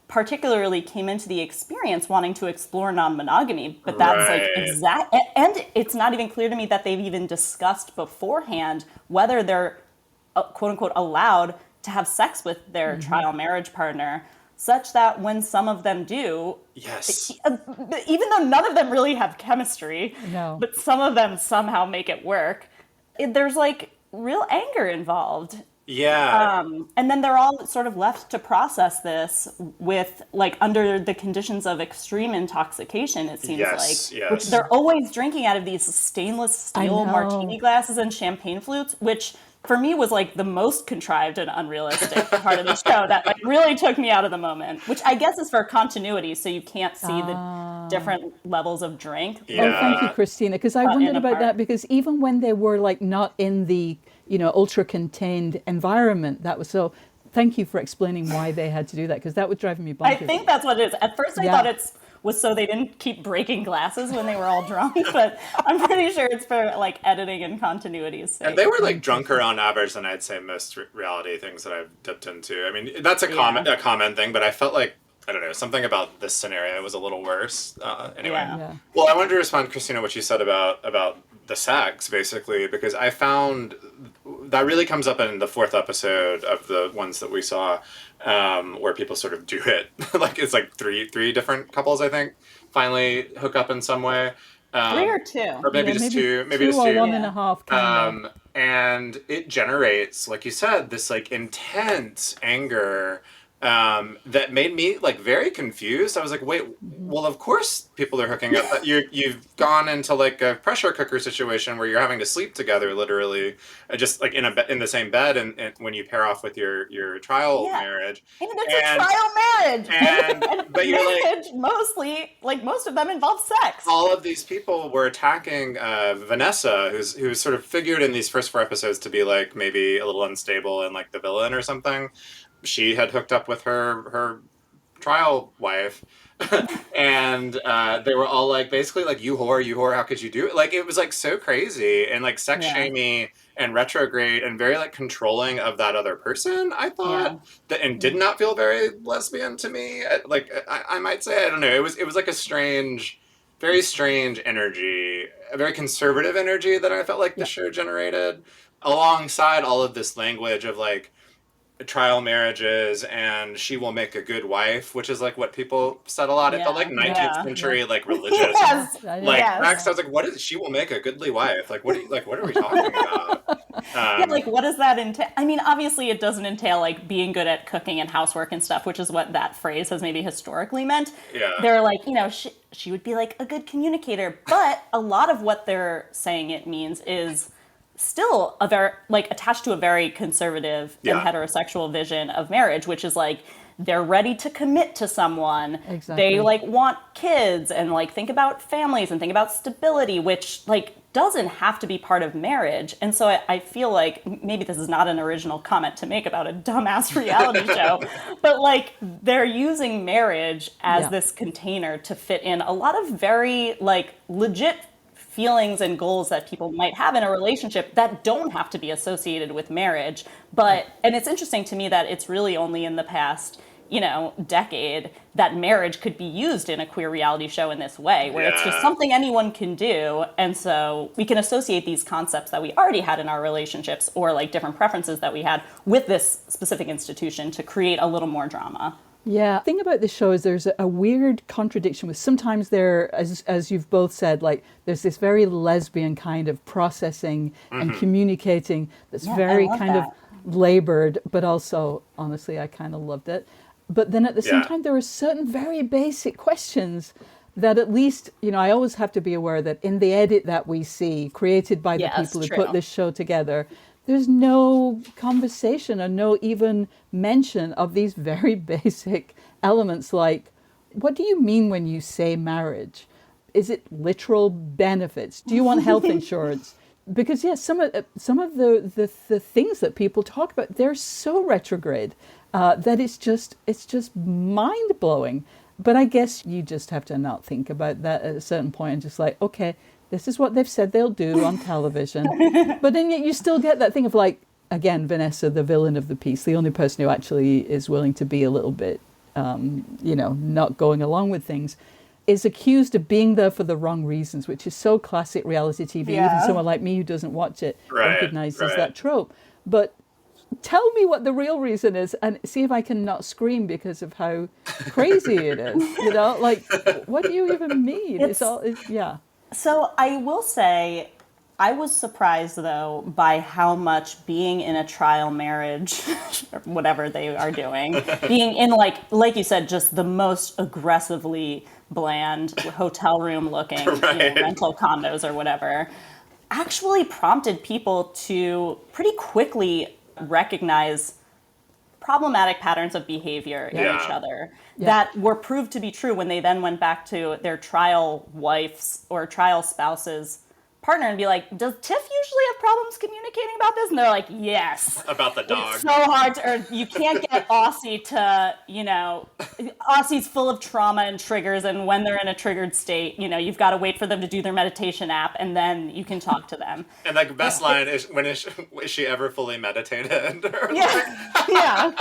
particularly came into the experience wanting to explore non-monogamy, but that's like exact. And it's not even clear to me that they've even discussed beforehand whether they're quote unquote allowed to have sex with their trial marriage partner, such that when some of them do, even though none of them really have chemistry, but some of them somehow make it work, there's like real anger involved.
Yeah.
And then they're all sort of left to process this with like under the conditions of extreme intoxication, it seems which they're always drinking out of these stainless steel martini glasses and champagne flutes, which for me was like the most contrived and unrealistic part of the show that like really took me out of the moment, which I guess is for continuity, so you can't see the different levels of drink.
Oh, thank you, Christina, because I wondered about that, because even when they were like not in the ultra contained environment, that was so. Thank you for explaining why they had to do that, because that was driving me bonkers.
I think that's what it is. At first I thought it was so they didn't keep breaking glasses when they were all drunk, but I'm pretty sure it's for like editing and continuity's sake.
And they were like drunker on average than I'd say most reality things that I've dipped into. I mean, that's a common thing, but I felt like, I don't know, something about this scenario was a little worse. Anyway. Well, I wanted to respond, Christina, what you said about the sex, basically, because I found that really comes up in the 4th episode of the ones that we saw, where people sort of do it. Like, it's like three different couples, I think, finally hook up in some way.
3 or 2.
Or maybe just two. Maybe just
or
two.
1.5 kind of.
And it generates, like you said, this like intense anger that made me like very confused. I was like, wait, well, of course people are hooking up. You've gone into like a pressure cooker situation where you're having to sleep together, literally, just like in the same bed, and when you pair off with your trial marriage.
And it's a trial marriage. And
but you're
marriage mostly, like most of them involve sex.
All of these people were attacking Vanessa, who's sort of figured in these first 4 episodes to be like maybe a little unstable and like the villain or something. She had hooked up with her trial wife. And they were all like, basically like, you whore, how could you do it? Like, it was like so crazy and like sex shamey and retrograde and very like controlling of that other person, I thought, that and did not feel very lesbian to me. Like, I might say, I don't know, it was like a strange, very strange energy, a very conservative energy that I felt like the show generated, alongside all of this language of like trial marriages and she will make a good wife, which is like what people said a lot. It felt like 19th century like religious text. I was like, what is she will make a goodly wife? Like what are we talking about?
Like what does that entail? I mean, obviously it doesn't entail like being good at cooking and housework and stuff, which is what that phrase has maybe historically meant. They're like, you know, she would be like a good communicator, but a lot of what they're saying it means is still a very like attached to a very conservative and heterosexual vision of marriage, which is like they're ready to commit to someone. They like want kids and like think about families and think about stability, which like doesn't have to be part of marriage. And so I feel like maybe this is not an original comment to make about a dumbass reality show, but like they're using marriage as this container to fit in a lot of very like legit feelings and goals that people might have in a relationship that don't have to be associated with marriage. But, and it's interesting to me that it's really only in the past, you know, decade that marriage could be used in a queer reality show in this way, where it's just something anyone can do. And so we can associate these concepts that we already had in our relationships or like different preferences that we had with this specific institution to create a little more drama.
Yeah, the thing about this show is there's a weird contradiction with sometimes there, as you've both said, like there's this very lesbian kind of processing and communicating that's very kind of labored, but also, honestly, I kind of loved it. But then at the same time, there are certain very basic questions that at least, you know, I always have to be aware that in the edit that we see, created by the people who put this show together, there's no conversation or no even mention of these very basic elements like, what do you mean when you say marriage? Is it literal benefits? Do you want health insurance? Because some of the things that people talk about, they're so retrograde that it's just mind-blowing. But I guess you just have to not think about that at a certain point and just like, okay, this is what they've said they'll do on television. But then yet you still get that thing of like, again, Vanessa, the villain of the piece, the only person who actually is willing to be a little bit, you know, not going along with things, is accused of being there for the wrong reasons, which is so classic reality TV. Even someone like me who doesn't watch it recognizes that trope. But tell me what the real reason is and see if I can not scream because of how crazy it is. You know, like, what do you even mean?
So I will say, I was surprised, though, by how much being in a trial marriage, or whatever they are doing, being in, like you said, just the most aggressively bland hotel room looking you know, rental condos or whatever, actually prompted people to pretty quickly recognize problematic patterns of behavior in each other that were proved to be true when they then went back to their trial wife's or trial spouse's partner and be like, does Tiff usually have problems communicating about this? And they're like, yes.
About the dog.
It's so hard to, or you can't get Aussie to, you know, Aussie's full of trauma and triggers, and when they're in a triggered state, you know, you've got to wait for them to do their meditation app, and then you can talk to them.
And like, best line is, is she ever fully meditated?
Yeah.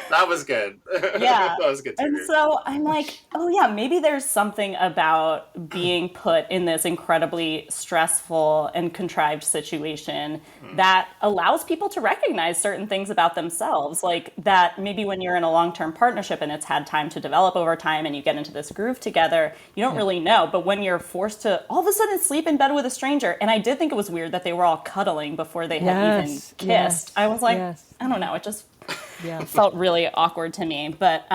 That was good.
Yeah.
That was good too.
And so I'm like, oh yeah, maybe there's something about being put in this incredibly stressful and contrived situation that allows people to recognize certain things about themselves. Like that maybe when you're in a long-term partnership and it's had time to develop over time and you get into this groove together, you don't really know. But when you're forced to all of a sudden sleep in bed with a stranger, and I did think it was weird that they were all cuddling before they had even kissed. I was like, I don't know, it just felt really awkward to me. But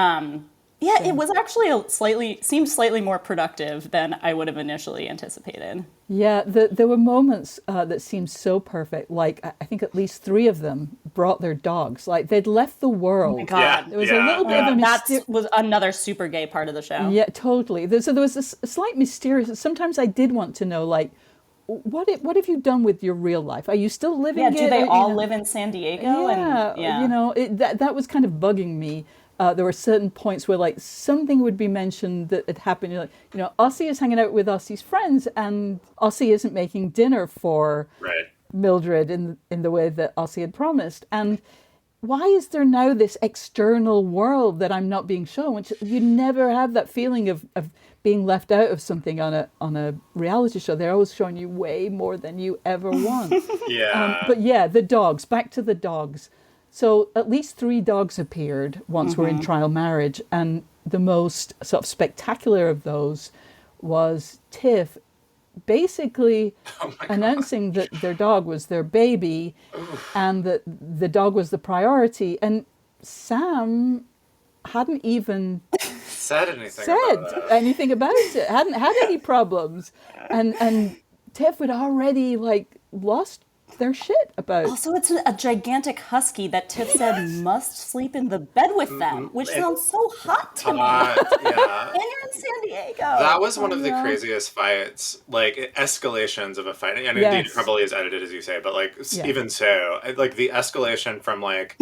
it was actually seemed slightly more productive than I would have initially anticipated.
Yeah, there were moments that seemed so perfect. Like, I think at least 3 of them brought their dogs. Like, they'd left the world.
Oh my God.
There was a little bit of a
that was another super gay part of the show.
Yeah, totally. So there was a slight mysterious. Sometimes I did want to know, like, what have you done with your real life? Are you still living?
Yeah, do they all live in San Diego?
Yeah, you know, that was kind of bugging me. There were certain points where like something would be mentioned that had happened. You're like, Ossie is hanging out with Ossie's friends, and Ossie isn't making dinner for Mildred in the way that Ossie had promised. And why is there now this external world that I'm not being shown? Which you never have that feeling of being left out of something on a reality show. They're always showing you way more than you ever want. But yeah, the dogs. Back to the dogs. So at least 3 dogs appeared once we're in trial marriage, and the most sort of spectacular of those was Tiff basically announcing that their dog was their baby and that the dog was the priority. And Sam hadn't even
said anything
about it, hadn't had any problems. And Tiff had already like lost their shit about.
Also, it's a gigantic husky that Tiff said must sleep in the bed with them, which sounds so hot to me.
Yeah.
And you're in San Diego.
That was one of the craziest fights, like escalations of a fight. And indeed, it probably is edited, as you say, but like even so, like the escalation from like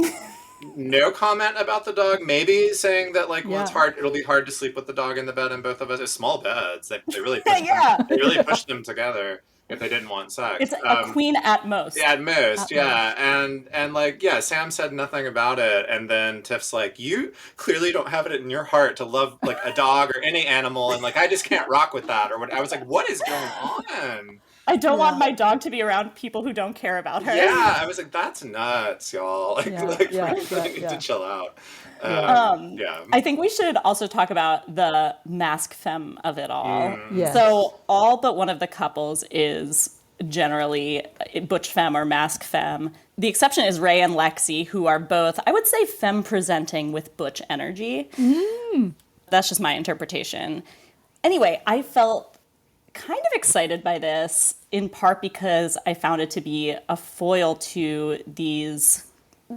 no comment about the dog, maybe saying that like, well, it'll be hard to sleep with the dog in the bed, and both of us are small beds. They really pushed they really pushed them together. If they didn't want sex.
It's a queen at most.
Yeah, at most, And like, Sam said nothing about it. And then Tiff's like, you clearly don't have it in your heart to love like a dog or any animal. And like, I just can't rock with that. Or what? I was like, what is going on?
I don't want my dog to be around people who don't care about her.
Yeah, I was like, that's nuts, y'all. Like, I need to chill out.
I think we should also talk about the mask femme of it all. So all but one of the couples is generally butch femme or mask femme. The exception is Ray and Lexi, who are both, I would say, femme presenting with butch energy. That's just my interpretation. Anyway, I felt kind of excited by this, in part because I found it to be a foil to these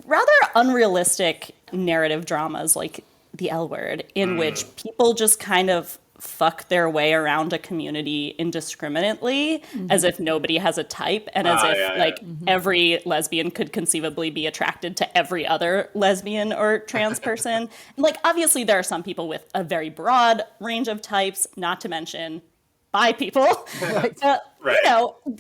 rather unrealistic narrative dramas like The L Word, in which people just kind of fuck their way around a community indiscriminately, as if nobody has a type, and as if every lesbian could conceivably be attracted to every other lesbian or trans person. Like, obviously there are some people with a very broad range of types, not to mention bi people.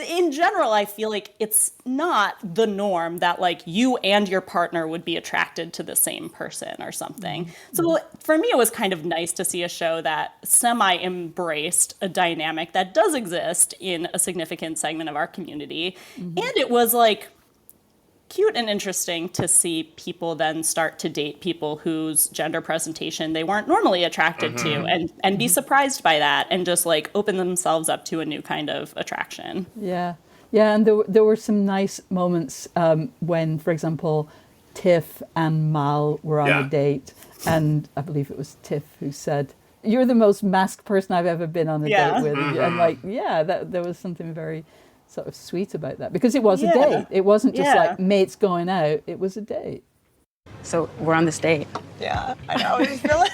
In general, I feel like it's not the norm that like you and your partner would be attracted to the same person or something. So for me, it was kind of nice to see a show that semi-embraced a dynamic that does exist in a significant segment of our community. And it was like cute and interesting to see people then start to date people whose gender presentation they weren't normally attracted to, and be surprised by that and just like open themselves up to a new kind of attraction.
Yeah, and there were some nice moments when, for example, Tiff and Mal were on a date, and I believe it was Tiff who said, "You're the most masked person I've ever been on a date with." And like, there was something very sort of sweet about that, because it was a date. It wasn't just like mates going out. It was a date.
So we're on this date.
Yeah, I know. I feel like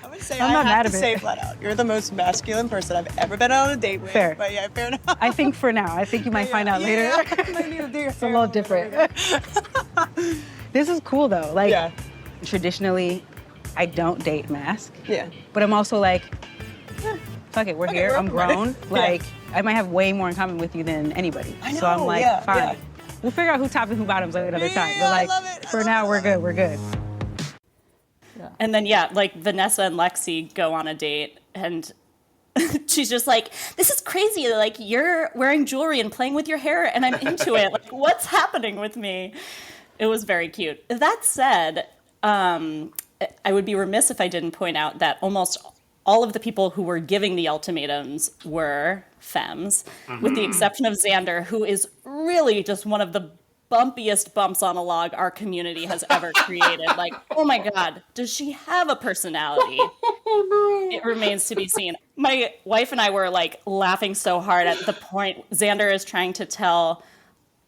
I would say
I'm not mad
to say flat out, you're the most masculine person I've ever been on a date with.
Fair.
But yeah, fair enough.
I think for now. I think you might find out later. It's a little different. This is cool though. Like traditionally, I don't date mask.
Yeah.
But I'm also like, fuck it, we're here. I'm grown. Like, I might have way more in common with you than anybody.
I know,
so I'm like, fine. We'll figure out who top and who bottoms at another time. But like, for now, we're good. We're good.
And then, like Vanessa and Lexi go on a date, and she's just like, this is crazy. Like, you're wearing jewelry and playing with your hair, and I'm into it. Like, what's happening with me? It was very cute. That said, I would be remiss if I didn't point out that almost all of the people who were giving the ultimatums were femmes, with the exception of Xander, who is really just one of the bumpiest bumps on a log our community has ever created. Like, oh my God, does she have a personality? It remains to be seen. My wife and I were like laughing so hard at the point Xander is trying to tell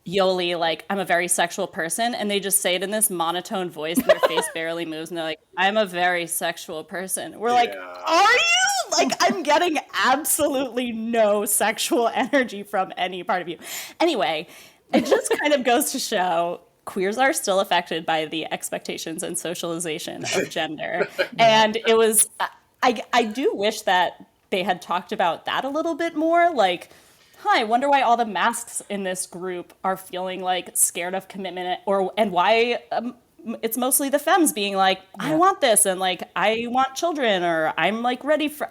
Yoli, like, I'm a very sexual person, and they just say it in this monotone voice and their face barely moves, and they're like, I'm a very sexual person. We're like, are you? Like, I'm getting absolutely no sexual energy from any part of you. Anyway, it just kind of goes to show queers are still affected by the expectations and socialization of gender. And it was, I do wish that they had talked about that a little bit more. Like, I wonder why all the masks in this group are feeling like scared of commitment, and why it's mostly the femmes being like, I want this, and like, I want children, or I'm like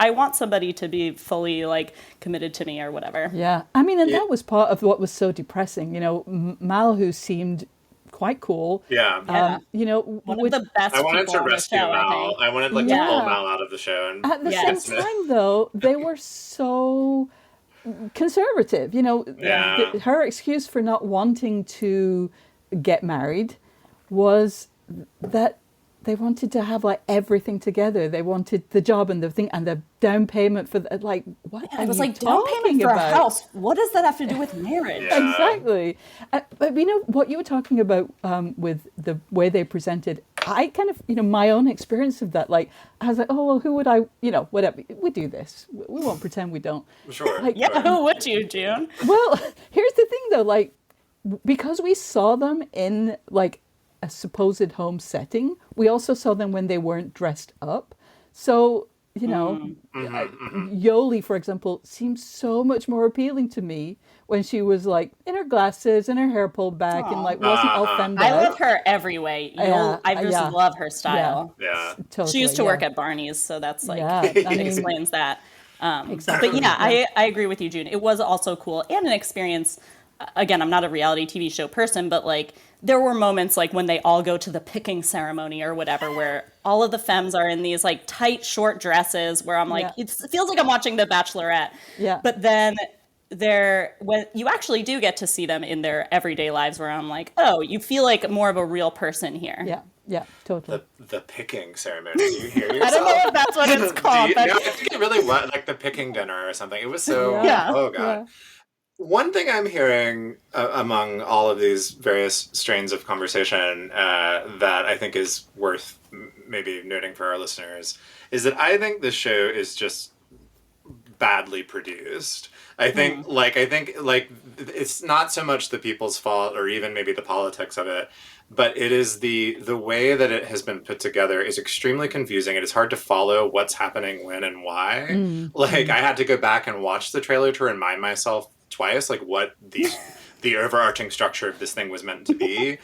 I want somebody to be fully like committed to me or whatever.
Yeah. I mean, and that was part of what was so depressing. You know, Mal, who seemed quite cool.
Yeah.
You know,
one of the best.
I wanted to rescue
show,
Mal. I wanted like to pull Mal out of the show. And
at the same time, though, they were so conservative. You know, her excuse for not wanting to get married was that they wanted to have like everything together. They wanted the job and the thing and the down payment for like what?
I was like, down payment for a house. What does that have to do with marriage?
Yeah. Exactly. But you know what you were talking about with the way they presented. I kind of, you know, my own experience of that. Like, I was like, oh well, who would I? You know, whatever. We do this. We won't pretend we don't.
Sure.
Like,
who would you, June?
Well, here's the thing though. Like, because we saw them in like a supposed home setting, we also saw them when they weren't dressed up. So, you know, Yoli, for example, seems so much more appealing to me when she was like in her glasses and her hair pulled back and like wasn't all femmed
I
out.
love her every way. I just love her style.
Yeah.
Totally,
she used to work at Barney's, so that's like,
I mean,
explains that.
Exactly.
But yeah, I agree with you, June. It was also cool and an experience. Again, I'm not a reality TV show person, but like there were moments like when they all go to the picking ceremony or whatever, where all of the femmes are in these like tight, short dresses where I'm like, it feels like I'm watching The Bachelorette.
Yeah.
But then when you actually do get to see them in their everyday lives where I'm like, oh, you feel like more of a real person here.
Yeah. Yeah, totally.
The picking ceremony. Do you hear yourself?
I don't know if that's what it's called.
No, I think it really was like the picking dinner or something. It was so, oh God.
Yeah.
One thing I'm hearing among all of these various strains of conversation that I think is worth maybe noting for our listeners is that I think this show is just badly produced. I think it's not so much the people's fault or even maybe the politics of it, but it is the way that it has been put together is extremely confusing. It is hard to follow what's happening when and why. I had to go back and watch the trailer to remind myself twice, like what the overarching structure of this thing was meant to be.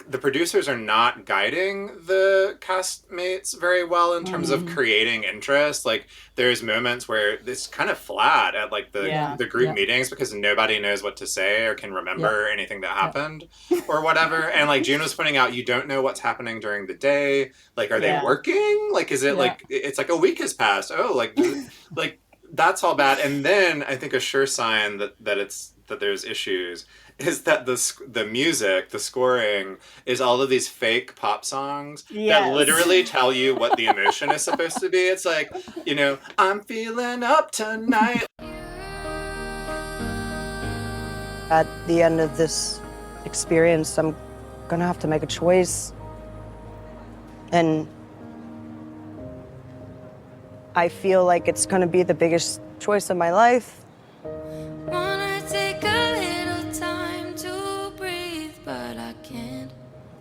The producers are not guiding the castmates very well in terms of creating interest. Like there's moments where it's kind of flat at like the group meetings because nobody knows what to say or can remember anything that happened or whatever. And like June was pointing out, you don't know what's happening during the day. Like, are they working? Like, is it like, it's like a week has passed. Oh, like that's all bad. And then I think a sure sign that there's issues is that the music, the scoring, is all of these fake pop songs that literally tell you what the emotion is supposed to be. It's like, you know, I'm feeling up tonight.
At the end of this experience, I'm gonna have to make a choice. And I feel like it's gonna be the biggest choice of my life.
Wanna take a little time to breathe, but I can't.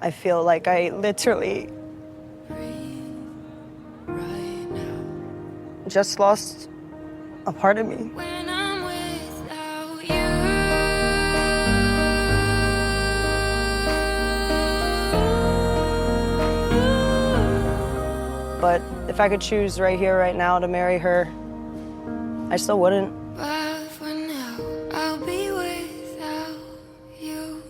I feel like I literally just lost a part of me.
When I'm without
you. But if I could choose right here, right now to marry her, I still wouldn't.
But for now, I'll be without you.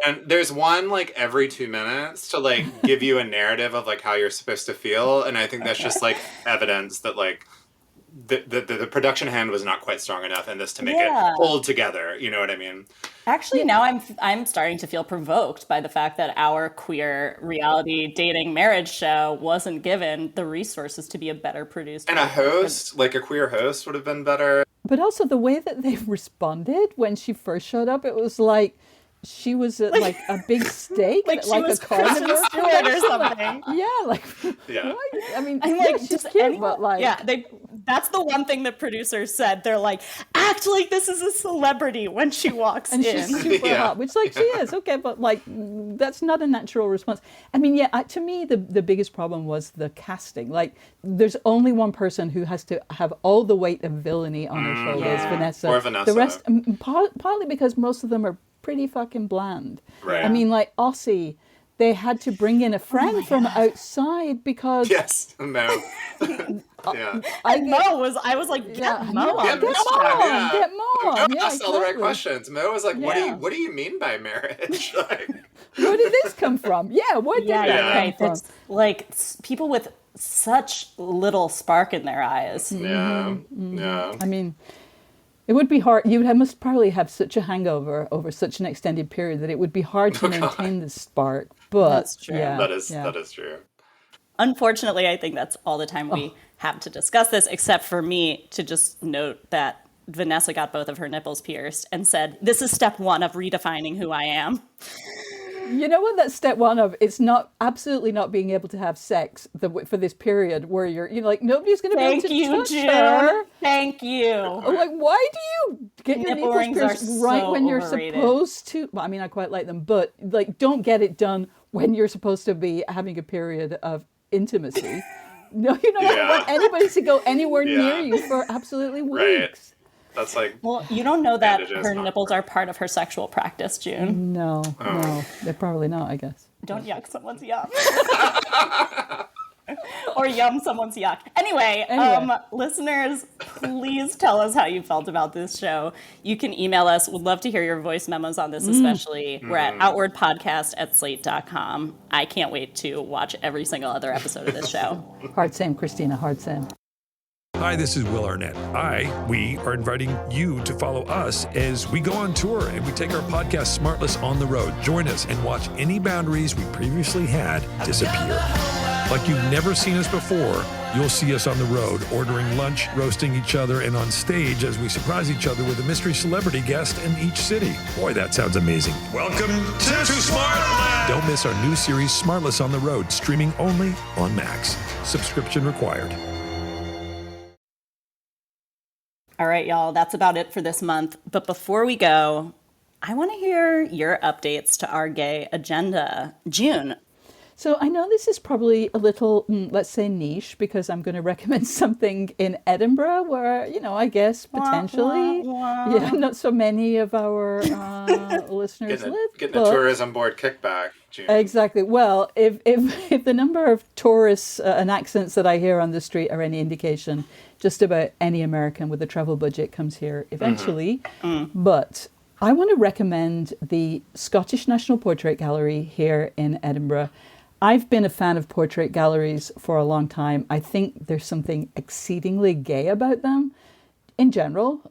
And there's one like every 2 minutes to like give you a narrative of like how you're supposed to feel. And I think that's just like evidence that like the production hand was not quite strong enough in this to make it hold together. You know what I mean?
Actually, now I'm starting to feel provoked by the fact that our queer reality dating marriage show wasn't given the resources to be a better produced.
And a host, like a queer host, would have been better.
But also the way that they responded when she first showed up, it was like she was at like a big steak,
like she was
a carnival
Stewart or something.
Yeah, like
yeah.
I mean,
I'm like,
she's cute, but like
they That's the one thing that producers said. They're like, act like this is a celebrity when she walks
and
in.
she's super hot, which like she is, okay, but like that's not a natural response. I mean, yeah, to me the biggest problem was the casting. Like, there's only one person who has to have all the weight of villainy on her shoulders, Vanessa.
Or Vanessa.
The rest, partly because most of them are pretty fucking bland.
Right.
I mean, like Aussie, they had to bring in a friend from outside because
Mo. Yeah.
I was like, get Mo on.
Get Mo.
Get Mo on.
Mo asked all the right questions. Mo was like, what do you mean by marriage? Like,
where did this come from? Yeah, where did that come from?
It's like people with such little spark in their eyes.
Yeah.
I mean, it would be hard. You must probably have such a hangover over such an extended period that it would be hard to maintain the spark. But
that's true.
Yeah,
that is true.
Unfortunately, I think that's all the time we have to discuss this, except for me to just note that Vanessa got both of her nipples pierced and said, this is step one of redefining who I am.
You know what? That's step one of it's not absolutely not being able to have sex for this period where you're like nobody's going to be able to touch her.
Thank you.
Like, why do you get your
Nipple
nipples
rings
pierced
are
right
so
when you're
overrated.
supposed to? Well, I mean, I quite like them, but like, don't get it done when you're supposed to be having a period of intimacy. No, you don't want anybody to go anywhere near you for absolutely weeks.
Right. That's like,
well, you don't know that her nipples are part of her sexual practice, June.
No, they're probably not, I guess.
Don't yuck someone's yum. Or yum someone's yuck. Anyway, listeners, please tell us how you felt about this show. You can email us. We'd love to hear your voice memos on this, especially. We're at outwardpodcast@slate.com. I can't wait to watch every single other episode of this show.
Hard same, Christina, hard same.
Hi, this is Will Arnett. We are inviting you to follow us as we go on tour and we take our podcast Smartless on the road. Join us and watch any boundaries we previously had disappear. Like you've never seen us before, you'll see us on the road, ordering lunch, roasting each other, and on stage as we surprise each other with a mystery celebrity guest in each city. Boy, that sounds amazing. Welcome to Smartland! Don't miss our new series, Smartless on the Road, streaming only on Max. Subscription required.
All right, y'all, that's about it for this month. But before we go, I want to hear your updates to our gay agenda. June.
So I know this is probably a little, let's say, niche, because I'm going to recommend something in Edinburgh where, I guess potentially, not so many of our listeners live.
Getting a tourism board kickback, June.
Exactly. Well, if the number of tourists and accents that I hear on the street are any indication, just about any American with a travel budget comes here eventually. But I want to recommend the Scottish National Portrait Gallery here in Edinburgh. I've been a fan of portrait galleries for a long time. I think there's something exceedingly gay about them in general.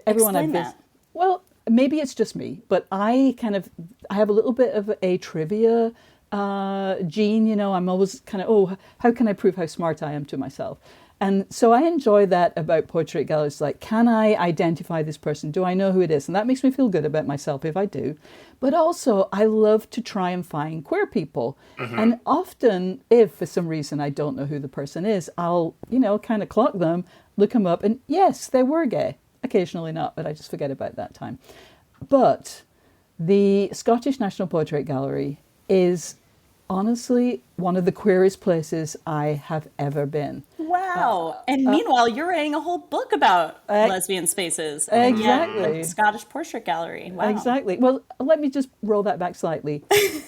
Everyone
Explain that.
Well, maybe it's just me, but I have a little bit of a trivia gene. I'm always kind of, how can I prove how smart I am to myself? And so I enjoy that about portrait galleries. Like, can I identify this person? Do I know who it is? And that makes me feel good about myself if I do. But also, I love to try and find queer people. And often, if for some reason I don't know who the person is, I'll, kind of clock them, look them up, and yes, they were gay. Occasionally not, but I just forget about that time. But the Scottish National Portrait Gallery is honestly one of the queerest places I have ever been.
Wow. And meanwhile, you're writing a whole book about lesbian spaces.
Exactly.
The Scottish Portrait Gallery. Wow.
Exactly. Well, let me just roll that back slightly.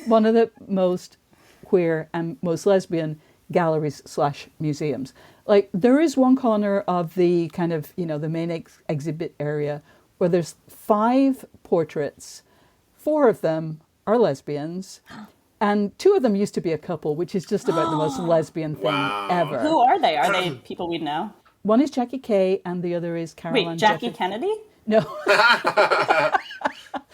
One of the most queer and most lesbian galleries / museums. Like, there is one corner of the kind of, the main exhibit area where there's 5 portraits. 4 of them are lesbians. And 2 of them used to be a couple, which is just about the most lesbian thing ever.
Who are they? Are they people we know?
One is Jackie Kay, and the other is Karl.
Wait, Jackie Kennedy?
No.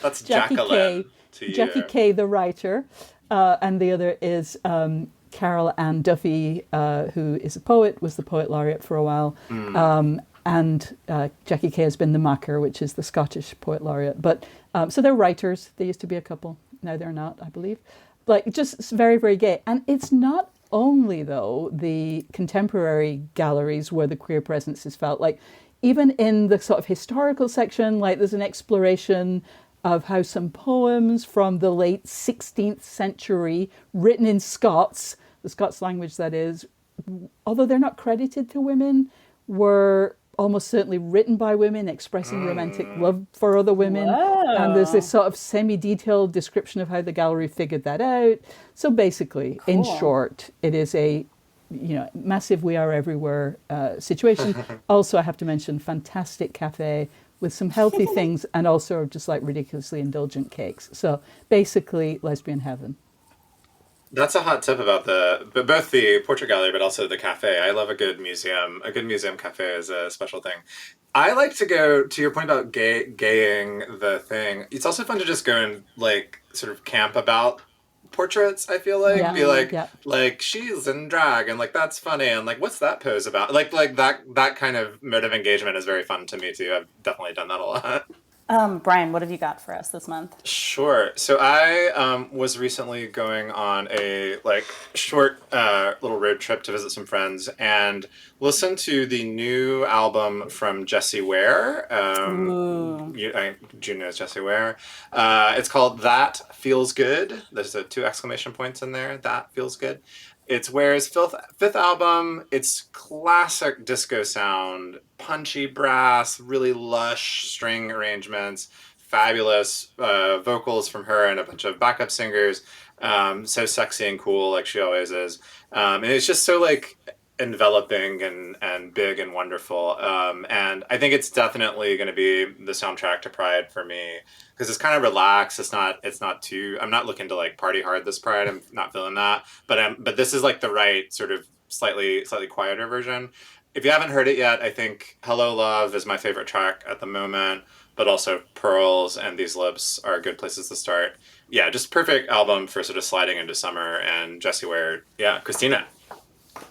That's
Jackie Kay.
to you.
Jackie Kay, the writer. And the other is Karl Ann Duffy, who is a poet, was the poet laureate for a while. And Jackie Kay has been the Macker, which is the Scottish poet laureate. But so they're writers. They used to be a couple. Now they're not, I believe. Like, just very, very gay. And it's not only, though, the contemporary galleries where the queer presence is felt. Like, even in the sort of historical section, like there's an exploration of how some poems from the late 16th century, written in Scots, the Scots language that is, although they're not credited to women, were almost certainly written by women, expressing romantic love for other women.
Whoa.
And there's this sort of semi-detailed description of how the gallery figured that out. So basically, in short, it is a massive We Are Everywhere situation. Also, I have to mention, fantastic cafe with some healthy things and also just like ridiculously indulgent cakes. So basically, lesbian heaven.
That's a hot tip about both the portrait gallery, but also the cafe. I love a good museum. A good museum cafe is a special thing. I like to go, to your point about gaying the thing, it's also fun to just go and like sort of camp about portraits, I feel like. Be like, like she's in drag and like that's funny and like what's that pose about? Like that kind of mode of engagement is very fun to me too. I've definitely done that a lot.
Brian, what have you got for us this month?
Sure. So I was recently going on a like short little road trip to visit some friends and listened to the new album from Jessie Ware. June knows Jessie Ware. It's called That Feels Good. There's 2 exclamation points in there. That Feels Good. It's Ware's fifth album. It's classic disco sound, punchy brass, really lush string arrangements, fabulous vocals from her and a bunch of backup singers. So sexy and cool, like she always is. And it's just so like enveloping and big and wonderful. And I think it's definitely going to be the soundtrack to Pride for me. Because it's kind of relaxed. It's not too. I'm not looking to like party hard this Pride. I'm not feeling that. But this is like the right sort of slightly quieter version. If you haven't heard it yet, I think Hello Love is my favorite track at the moment. But also Pearls and These Lips are good places to start. Yeah, just perfect album for sort of sliding into summer. And Jessie Ware, yeah, Christina.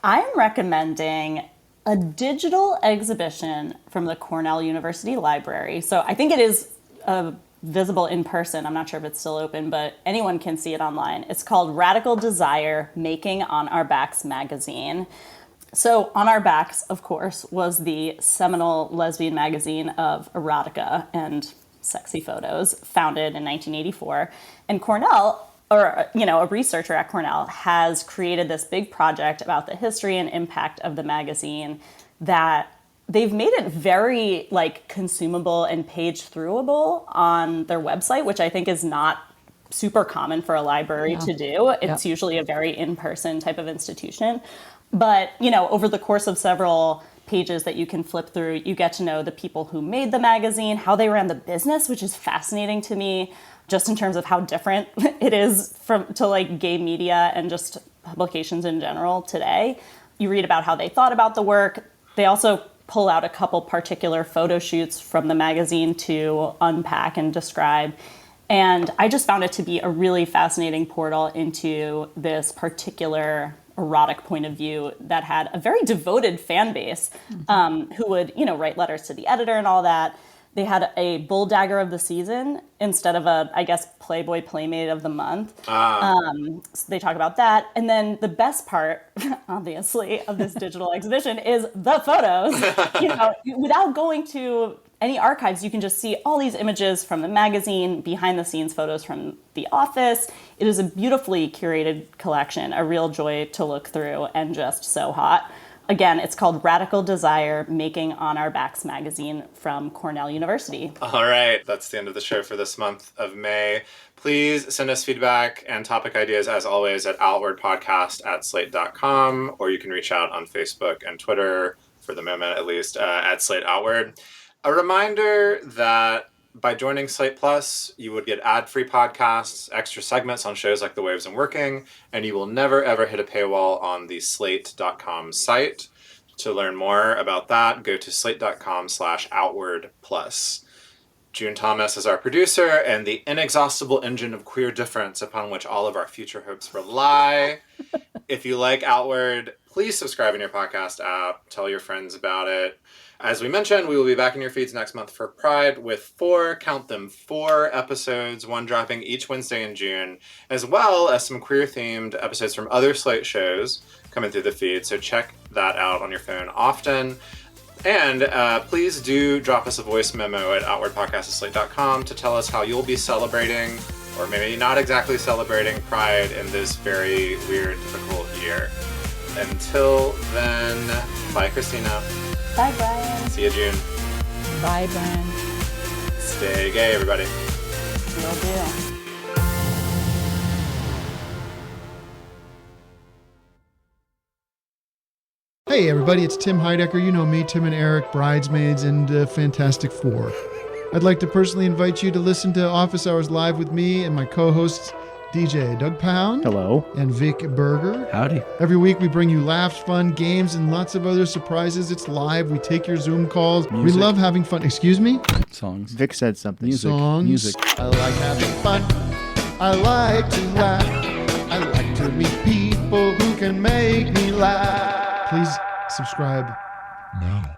I'm recommending a digital exhibition from the Cornell University Library. So I think it is visible in person. I'm not sure if it's still open, but anyone can see it online. It's called Radical Desire, Making on Our Backs magazine. So On Our Backs, of course, was the seminal lesbian magazine of erotica and sexy photos, founded in 1984. And Cornell, or a researcher at Cornell, has created this big project about the history and impact of the magazine that they've made it very like consumable and page throughable on their website, which I think is not super common for a library to do. It's usually a very in-person type of institution. But, over the course of several pages that you can flip through, you get to know the people who made the magazine, how they ran the business, which is fascinating to me, just in terms of how different it is to like gay media and just publications in general today. You read about how they thought about the work. They also pull out a couple particular photo shoots from the magazine to unpack and describe. And I just found it to be a really fascinating portal into this particular erotic point of view that had a very devoted fan base who would, write letters to the editor and all that. They had a Bull Dagger of the season instead of a, I guess, Playboy Playmate of the month. So they talk about that. And then the best part, obviously, of this digital exhibition is the photos. Without going to any archives, you can just see all these images from the magazine, behind the scenes photos from the office. It is a beautifully curated collection, a real joy to look through and just so hot. Again, it's called Radical Desire, Making on Our Backs magazine from Cornell University.
All right, that's the end of the show for this month of May. Please send us feedback and topic ideas, as always, at outwardpodcast@slate.com, or you can reach out on Facebook and Twitter, for the moment at least, at Slate Outward. A reminder that by joining Slate Plus, you would get ad-free podcasts, extra segments on shows like The Waves and Working, and you will never, ever hit a paywall on the slate.com site. To learn more about that, go to slate.com/outwardplus. June Thomas is our producer and the inexhaustible engine of queer difference upon which all of our future hopes rely. If you like Outward, Please subscribe in your podcast app. Tell your friends about it. As we mentioned, we will be back in your feeds next month for Pride with 4 episodes, one dropping each Wednesday in June, as well as some queer-themed episodes from other Slate shows coming through the feed. So check that out on your phone often. And please do drop us a voice memo at outwardpodcast@slate.com to tell us how you'll be celebrating, or maybe not exactly celebrating, Pride in this very weird, difficult year. Until then, bye, Christina.
Bye, Bryan.
See you, June.
Bye, Bryan.
Stay gay, everybody.
Will do.
Hey everybody, it's Tim Heidecker. You know me, Tim and Eric, Bridesmaids, and Fantastic Four. I'd like to personally invite you to listen to Office Hours Live with me and my co-hosts, DJ Doug Pound.
Hello.
And Vic Berger.
Howdy.
Every week we bring you laughs, fun, games, and lots of other surprises. It's live. We take your Zoom calls.
Music.
We love having fun. Excuse me?
Songs. Vic said something. Music.
Songs.
Music.
I like having fun. I like to laugh. I like to meet people who can make me laugh. Please subscribe now.